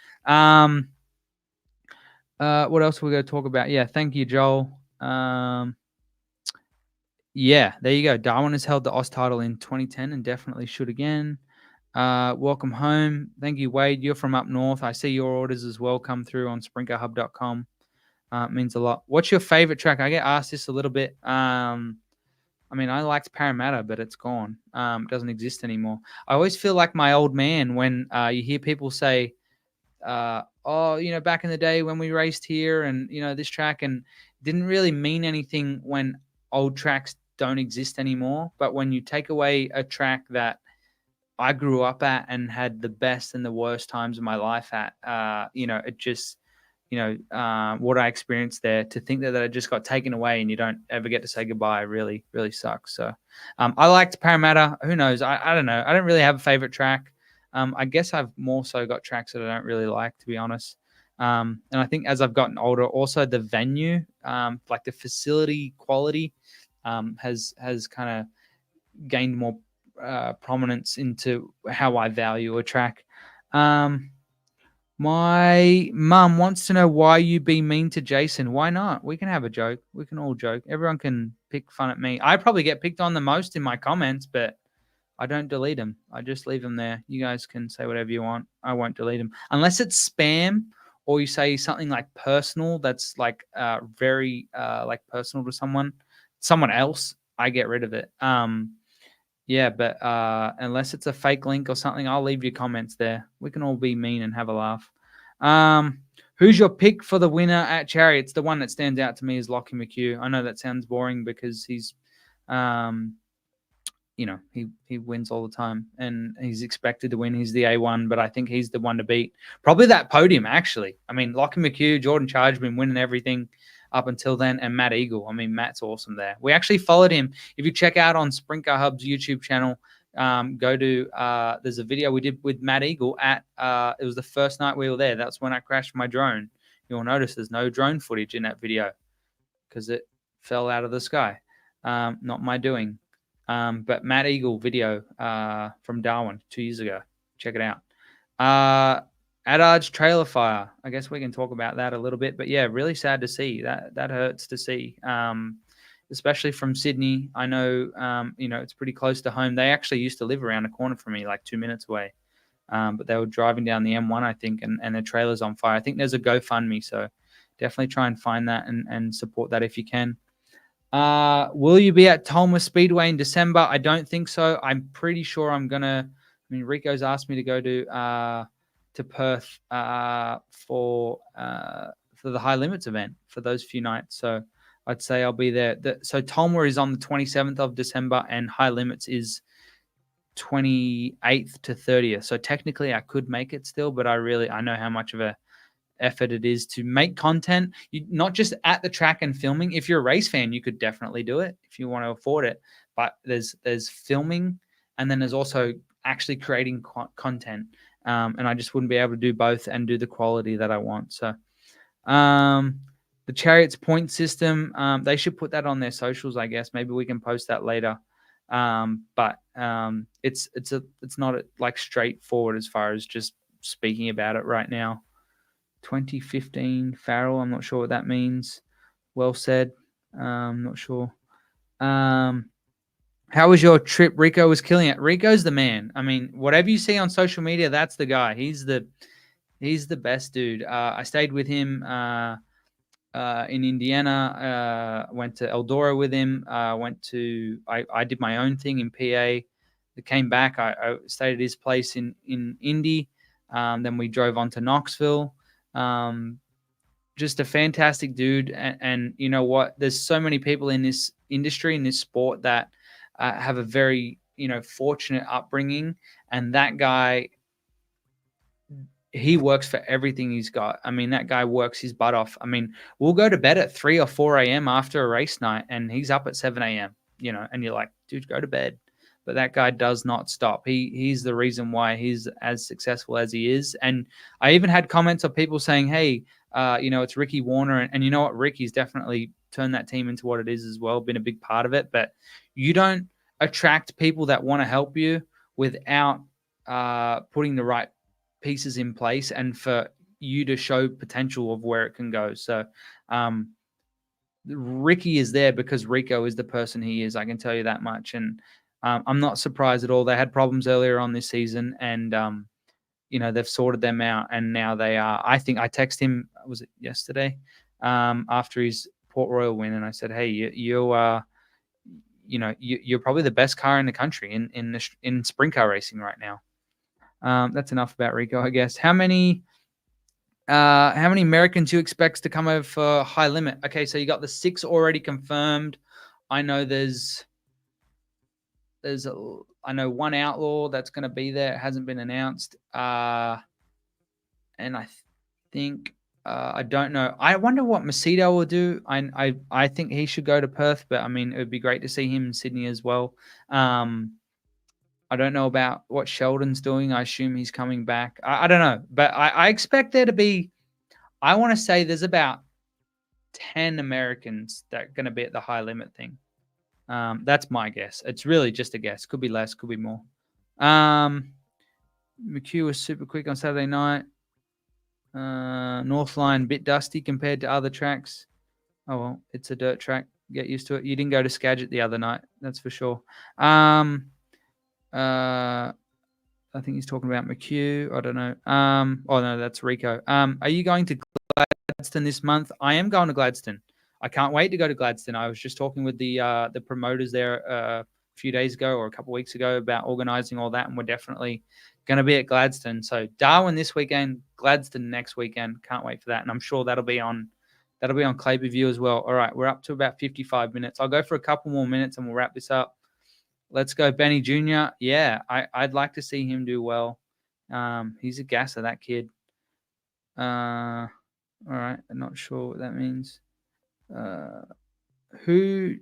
what else are we going to talk about? Yeah, thank you, Joel. Yeah, there you go. Darwin has held the Oz title in 2010 and definitely should again. Welcome home. Thank you, Wade. You're from up north. I see your orders as well come through on sprintcarhub.com. It means a lot. What's your favorite track? I get asked this a little bit. I mean, I liked Parramatta, but it's gone. It doesn't exist anymore. I always feel like my old man when you hear people say, oh, you know, back in the day when we raced here and, you know, this track, and didn't really mean anything when old tracks don't exist anymore. But when you take away a track that I grew up at and had the best and the worst times of my life at, you know, it just, you know, what I experienced there, to think that it just got taken away and you don't ever get to say goodbye really, really sucks. So I liked Parramatta. Who knows? I don't know. I don't really have a favorite track. I guess I've more so got tracks that I don't really like, to be honest. And I think as I've gotten older, also the venue, like the facility quality, has kind of gained more prominence into how I value a track. My mum wants to know why you be mean to Jason. Why not? We can have a joke. We can all joke. Everyone can pick fun at me. I probably get picked on the most in my comments, but I don't delete them. I just leave them there. You guys can say whatever you want. I won't delete them. Unless it's spam or you say something like personal that's like very like personal to someone else, I get rid of it. Yeah, but unless it's a fake link or something, I'll leave your comments there. We can all be mean and have a laugh. Who's your pick for the winner at Chariots? The one that stands out to me is Lockie McHugh. I know that sounds boring because he's, you know, he wins all the time and he's expected to win. He's the A1, but I think he's the one to beat. Probably that podium, actually. I mean, Lockie McHugh, Jordan Charge have been winning everything up until then, and Matt Eagle. I mean, Matt's awesome there. We actually followed him. If you check out on Sprint Car Hub's YouTube channel, go to there's a video we did with Matt Eagle at it was the first night we were there. That's when I crashed my drone. You'll notice there's no drone footage in that video because it fell out of the sky. Not my doing. But Matt Eagle video from Darwin 2 years ago. Check it out. Adard's trailer fire. I guess we can talk about that a little bit. But yeah, really sad to see. That hurts to see. Especially from Sydney. I know, it's pretty close to home. They actually used to live around the corner from me, like 2 minutes away. But they were driving down the M1, I think, and their trailer's on fire. I think there's a GoFundMe, so definitely try and find that and support that if you can. Will you be at Tolma Speedway in December? I don't think so. I'm pretty sure I'm gonna. I mean, Rico's asked me to go to Perth for the High Limits event for those few nights. So I'd say I'll be there. So Tolma is on the 27th of December, and High Limits is 28th to 30th. So technically, I could make it still, but I know how much of a effort it is to make content, not just at the track and filming. If you're a race fan, you could definitely do it if you want to afford it. But there's filming, and then there's also actually creating content. And I just wouldn't be able to do both and do the quality that I want. So the Chariots point system, they should put that on their socials, I guess. Maybe we can post that later. But it's not like straightforward as far as just speaking about it right now. 2015 Farrell, I'm not sure what that means. Well said. Not sure. How was your trip? Rico was killing it. Rico's the man. I mean, whatever you see on social media, that's the guy. He's the best dude. I stayed with him in Indiana. Went to Eldora with him. I did my own thing in PA. I came back. I stayed at his place in Indy. Then we drove on to Knoxville. Just a fantastic dude. And you know what? There's so many people in this industry, in this sport, that have a very, fortunate upbringing. And that guy, he works for everything he's got. I mean, that guy works his butt off. I mean, we'll go to bed at 3 or 4 a.m. after a race night, and he's up at 7 a.m., and you're like, dude, go to bed. But that guy does not stop. He's the reason why he's as successful as he is. And I even had comments of people saying, hey, it's Ricky Warner. And you know what? Ricky's definitely turned that team into what it is as well, been a big part of it. But you don't attract people that want to help you without putting the right pieces in place and for you to show potential of where it can go. So Ricky is there because Rico is the person he is. I can tell you that much. And I'm not surprised at all. They had problems earlier on this season, and they've sorted them out, and now they are. I think I texted him. Was it yesterday? After his Port Royal win, and I said, "Hey, you're probably the best car in the country in sprint car racing right now." That's enough about Rico, I guess. How many Americans you expect to come over for High Limit? Okay, so you got the 6 already confirmed. I know I know one outlaw that's going to be there. It hasn't been announced. And I think I don't know. I wonder what Macedo will do. I think he should go to Perth, but I mean, it would be great to see him in Sydney as well. I don't know about what Sheldon's doing. I assume he's coming back. I don't know, but I expect there to be, I want to say there's about 10 Americans that are going to be at the High Limit thing. That's my guess. It's really just a guess. Could be less, could be more. McHugh was super quick on Saturday night. Northline, bit dusty compared to other tracks. Oh, well, it's a dirt track. Get used to it. You didn't go to Skagit the other night. That's for sure. I think he's talking about McHugh. I don't know. Oh, no, that's Rico. Are you going to Gladstone this month? I am going to Gladstone. I can't wait to go to Gladstone. I was just talking with the promoters there a few days ago or a couple of weeks ago about organizing all that, and we're definitely going to be at Gladstone. So Darwin this weekend, Gladstone next weekend. Can't wait for that, and I'm sure that'll be on Clay View as well. All right, we're up to about 55 minutes. I'll go for a couple more minutes and we'll wrap this up. Let's go, Benny Jr. Yeah, I'd like to see him do well. He's a gasser, that kid. All right, I'm not sure what that means. Who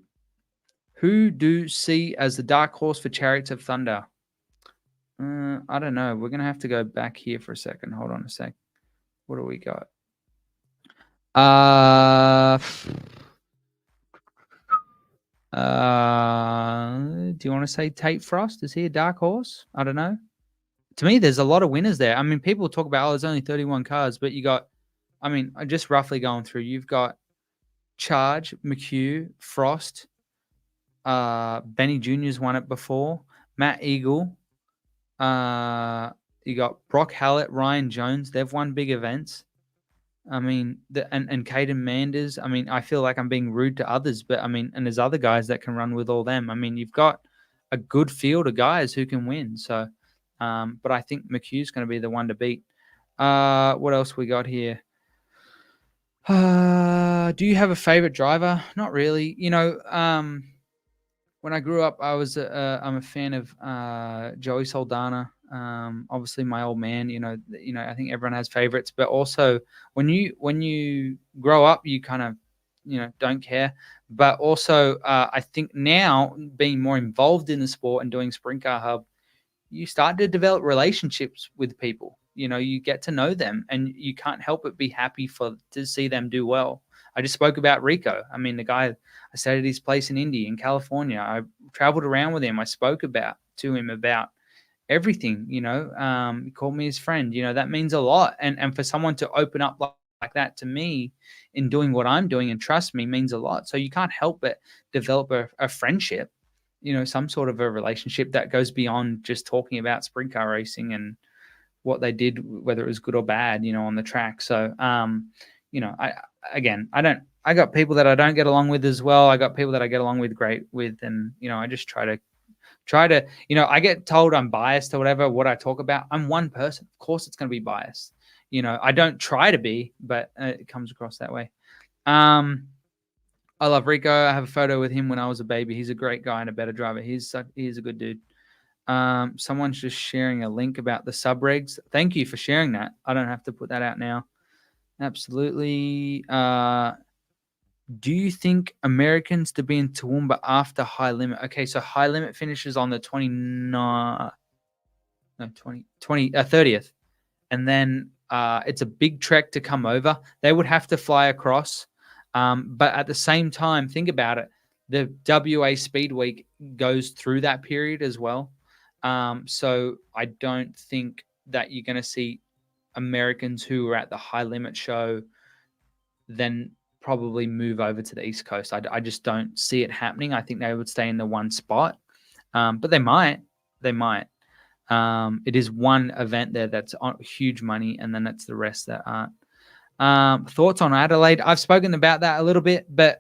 do see as the dark horse for Chariots of Thunder? I don't know. We're gonna have to go back here for a second. Hold on a sec. What do we got? Do you want to say Tate Frost? Is he a dark horse? I don't know. To me, there's a lot of winners there. I mean, people talk about, there's only 31 cars, but you got, I mean, just roughly going through, you've got Charge, McHugh, Frost, Benny Jr.'s won it before, Matt Eagle, you got Brock Hallett, Ryan Jones. They've won big events. I mean, and Caden Manders. I mean, I feel like I'm being rude to others, but I mean, and there's other guys that can run with all them. I mean, you've got a good field of guys who can win. So, but I think McHugh's going to be the one to beat. What else we got here? Do you have a favorite driver? Not really. You know, when I grew up, I'm a fan of Joey Saldana. Obviously my old man. You know, I think everyone has favorites, but also when you grow up, you kind of, don't care. But also, I think now being more involved in the sport and doing Sprint Car Hub, you start to develop relationships with people. You know, you get to know them, and you can't help but be happy to see them do well. I just spoke about Rico. I mean, the guy, I stayed at his place in Indy, in California. I traveled around with him. I spoke to him about everything. He called me his friend. That means a lot. And for someone to open up like that to me in doing what I'm doing and trust me means a lot. So you can't help but develop a friendship, some sort of a relationship that goes beyond just talking about sprint car racing and what they did, whether it was good or bad, on the track. So, I got people that I don't get along with as well. I got people that I get along great with. And, I just try to, I get told I'm biased or whatever, what I talk about. I'm one person. Of course it's going to be biased. I don't try to be, but it comes across that way. I love Rico. I have a photo with him when I was a baby. He's a great guy and a better driver. He's a good dude. Someone's just sharing a link about the subregs. Thank you for sharing that. I don't have to put that out now. Absolutely. Do you think Americans to be in Toowoomba after high limit? Okay, so high limit finishes on the 30th. And then it's a big trek to come over. They would have to fly across. But at the same time, think about it. The WA Speed Week goes through that period as well. So I don't think that you're going to see Americans who are at the high limit show then probably move over to the East Coast. I just don't see it happening. I think they would stay in the one spot, but they might. It is one event there that's on huge money, and then that's the rest that aren't. Thoughts on Adelaide? I've spoken about that a little bit, but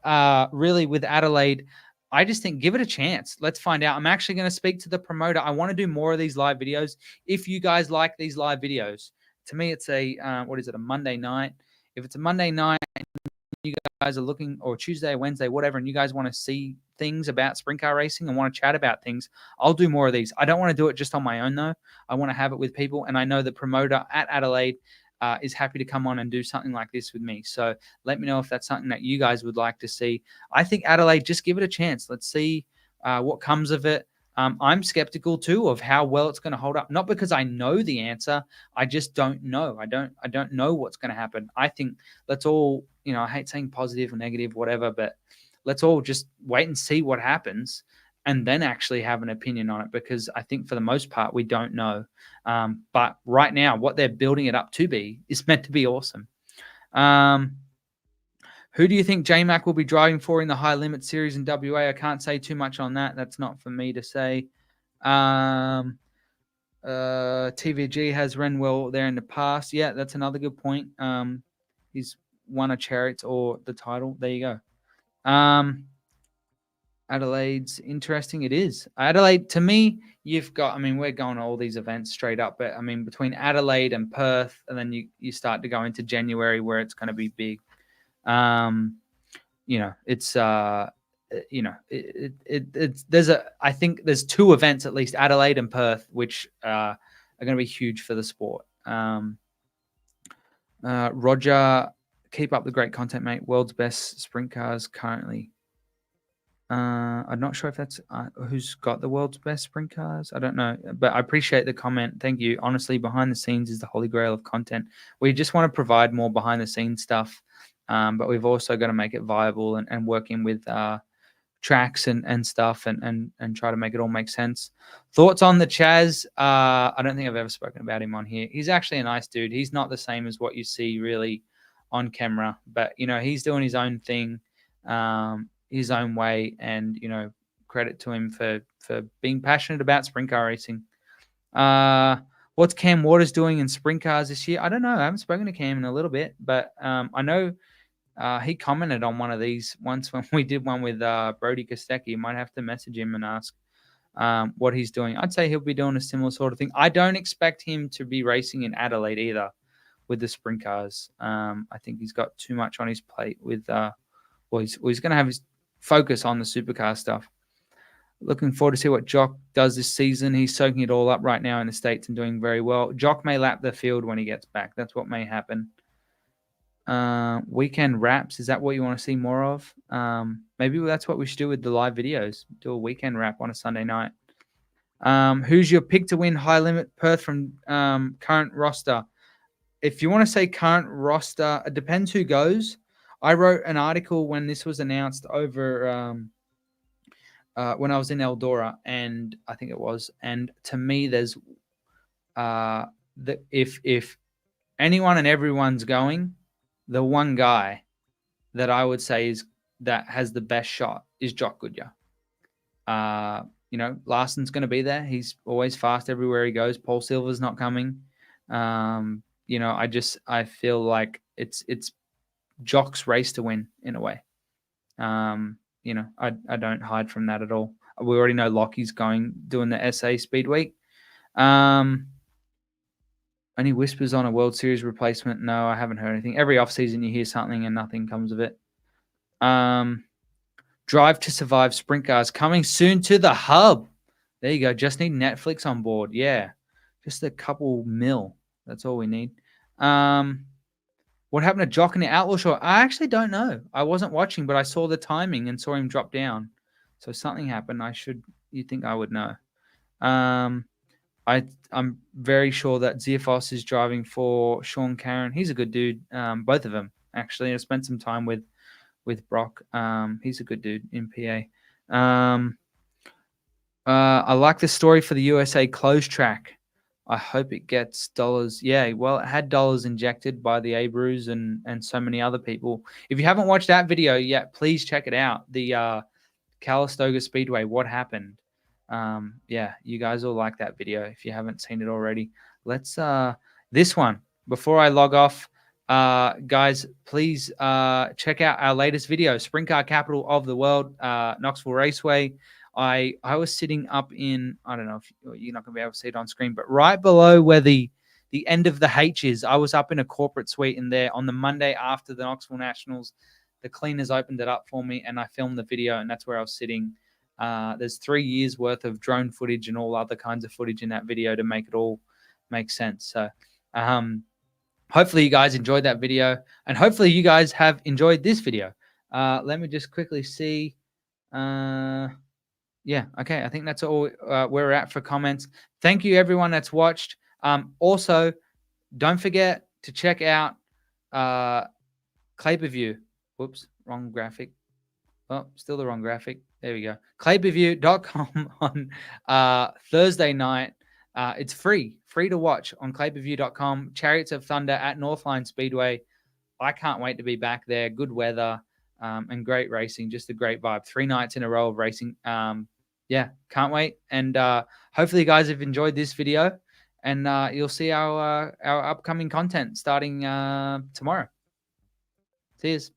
really with Adelaide, I just think give it a chance. Let's find out. I'm actually going to speak to the promoter. I want to do more of these live videos. If you guys like these live videos, to me, it's a Monday night. If it's a Monday night and you guys are looking, or Tuesday, Wednesday, whatever, and you guys want to see things about sprint car racing and want to chat about things, I'll do more of these. I don't want to do it just on my own, though. I want to have it with people, and I know the promoter at Adelaide is happy to come on and do something like this with me. So let me know if that's something that you guys would like to see. I think Adelaide, just give it a chance. Let's see what comes of it. I'm skeptical too of how well it's going to hold up. Not because I know the answer, I just don't know. I don't know what's going to happen. I think let's all, I hate saying positive or negative, whatever, but let's all just wait and see what happens and then actually have an opinion on it, because I think for the most part, we don't know. But right now, what they're building it up to be is meant to be awesome. Who do you think J-Mac will be driving for in the high limit series in WA? I can't say too much on that. That's not for me to say. TVG has ran well there in the past. Yeah, that's another good point. He's won a Chariots or the title. There you go. Adelaide's interesting. It is. Adelaide, to me, we're going to all these events straight up, but between Adelaide and Perth, and then you start to go into January where it's going to be big. It's I think there's two events, at least Adelaide and Perth, which are going to be huge for the sport. Roger, keep up the great content, mate. World's best sprint cars currently. I'm not sure if that's who's got the world's best sprint cars. I don't know, but I appreciate the comment. Thank you. Honestly, behind the scenes is the holy grail of content. We just want to provide more behind the scenes stuff. But we've also got to make it viable and working with tracks and stuff and try to make it all make sense. Thoughts on the Chaz? I don't think I've ever spoken about him on here. He's actually a nice dude. He's not the same as what you see really on camera, but he's doing his own thing, his own way, and credit to him for being passionate about sprint car racing. What's Cam Waters doing in sprint cars this year? I don't know. I haven't spoken to Cam in a little bit, but I know he commented on one of these once when we did one with Brody Kostecki. You might have to message him and ask what he's doing. I'd say he'll be doing a similar sort of thing. I don't expect him to be racing in Adelaide either with the sprint cars. I think he's got too much on his plate with he's going to have his focus on the supercar stuff. Looking forward to see what Jock does this season. He's soaking it all up right now in the States and doing very well. Jock may lap the field when he gets back. That's what may happen. Weekend wraps. Is that what you want to see more of? Maybe that's what we should do with the live videos. Do a weekend wrap on a Sunday night. Who's your pick to win High Limit Perth from current roster? If you want to say current roster, it depends who goes. I wrote an article when this was announced over when I was in Eldora, and I think it was. And to me, there's if anyone and everyone's going, the one guy that I would say that has the best shot is Jock Goodyear. Larson's going to be there. He's always fast everywhere he goes. Paul Silver's not coming. I feel like it's Jock's race to win in a way. I don't hide from that at all. We already know Lockie's doing the SA Speed Week. Any whispers on a World Series replacement? No, I haven't heard anything. Every offseason you hear something and nothing comes of it. Drive to Survive sprint cars coming soon to the hub. There you go. Just need Netflix on board. Yeah. Just a couple mil. That's all we need. What happened to Jock in the Outlaw Show? I actually don't know. I wasn't watching, but I saw the timing and saw him drop down. So something happened. You'd think I would know. I'm very sure that Ziafos is driving for Sean Caron. He's a good dude. Both of them, actually. I spent some time with Brock. He's a good dude in PA. I like the story for the USA closed track. I hope it gets dollars. Yeah, well, it had dollars injected by the Abrus and so many other people. If you haven't watched that video yet, please check it out. The Calistoga Speedway, what happened? You guys will like that video if you haven't seen it already. Let's this one before I log off, guys, please check out our latest video, Sprint Car Capital of the World, Knoxville Raceway. I was sitting up in, I don't know if you're not gonna be able to see it on screen, but right below where the end of the H is, I was up in a corporate suite in there on the Monday after the Knoxville Nationals. The cleaners opened it up for me and I filmed the video, and that's where I was sitting. There's 3 years worth of drone footage and all other kinds of footage in that video to make it all make sense. So hopefully you guys enjoyed that video, and hopefully you guys have enjoyed this video. Let me just quickly see. Yeah, okay. I think that's all where we're at for comments. Thank you, everyone that's watched. Also, don't forget to check out Clay-Per-View. Whoops, wrong graphic. Oh, still the wrong graphic. There we go. Clayperview.com on Thursday night. It's free to watch on clayperview.com. Chariots of Thunder at Northline Speedway. I can't wait to be back there. Good weather and great racing. Just a great vibe. 3 nights in a row of racing. Yeah, can't wait. And hopefully you guys have enjoyed this video, and you'll see our upcoming content starting tomorrow. Cheers.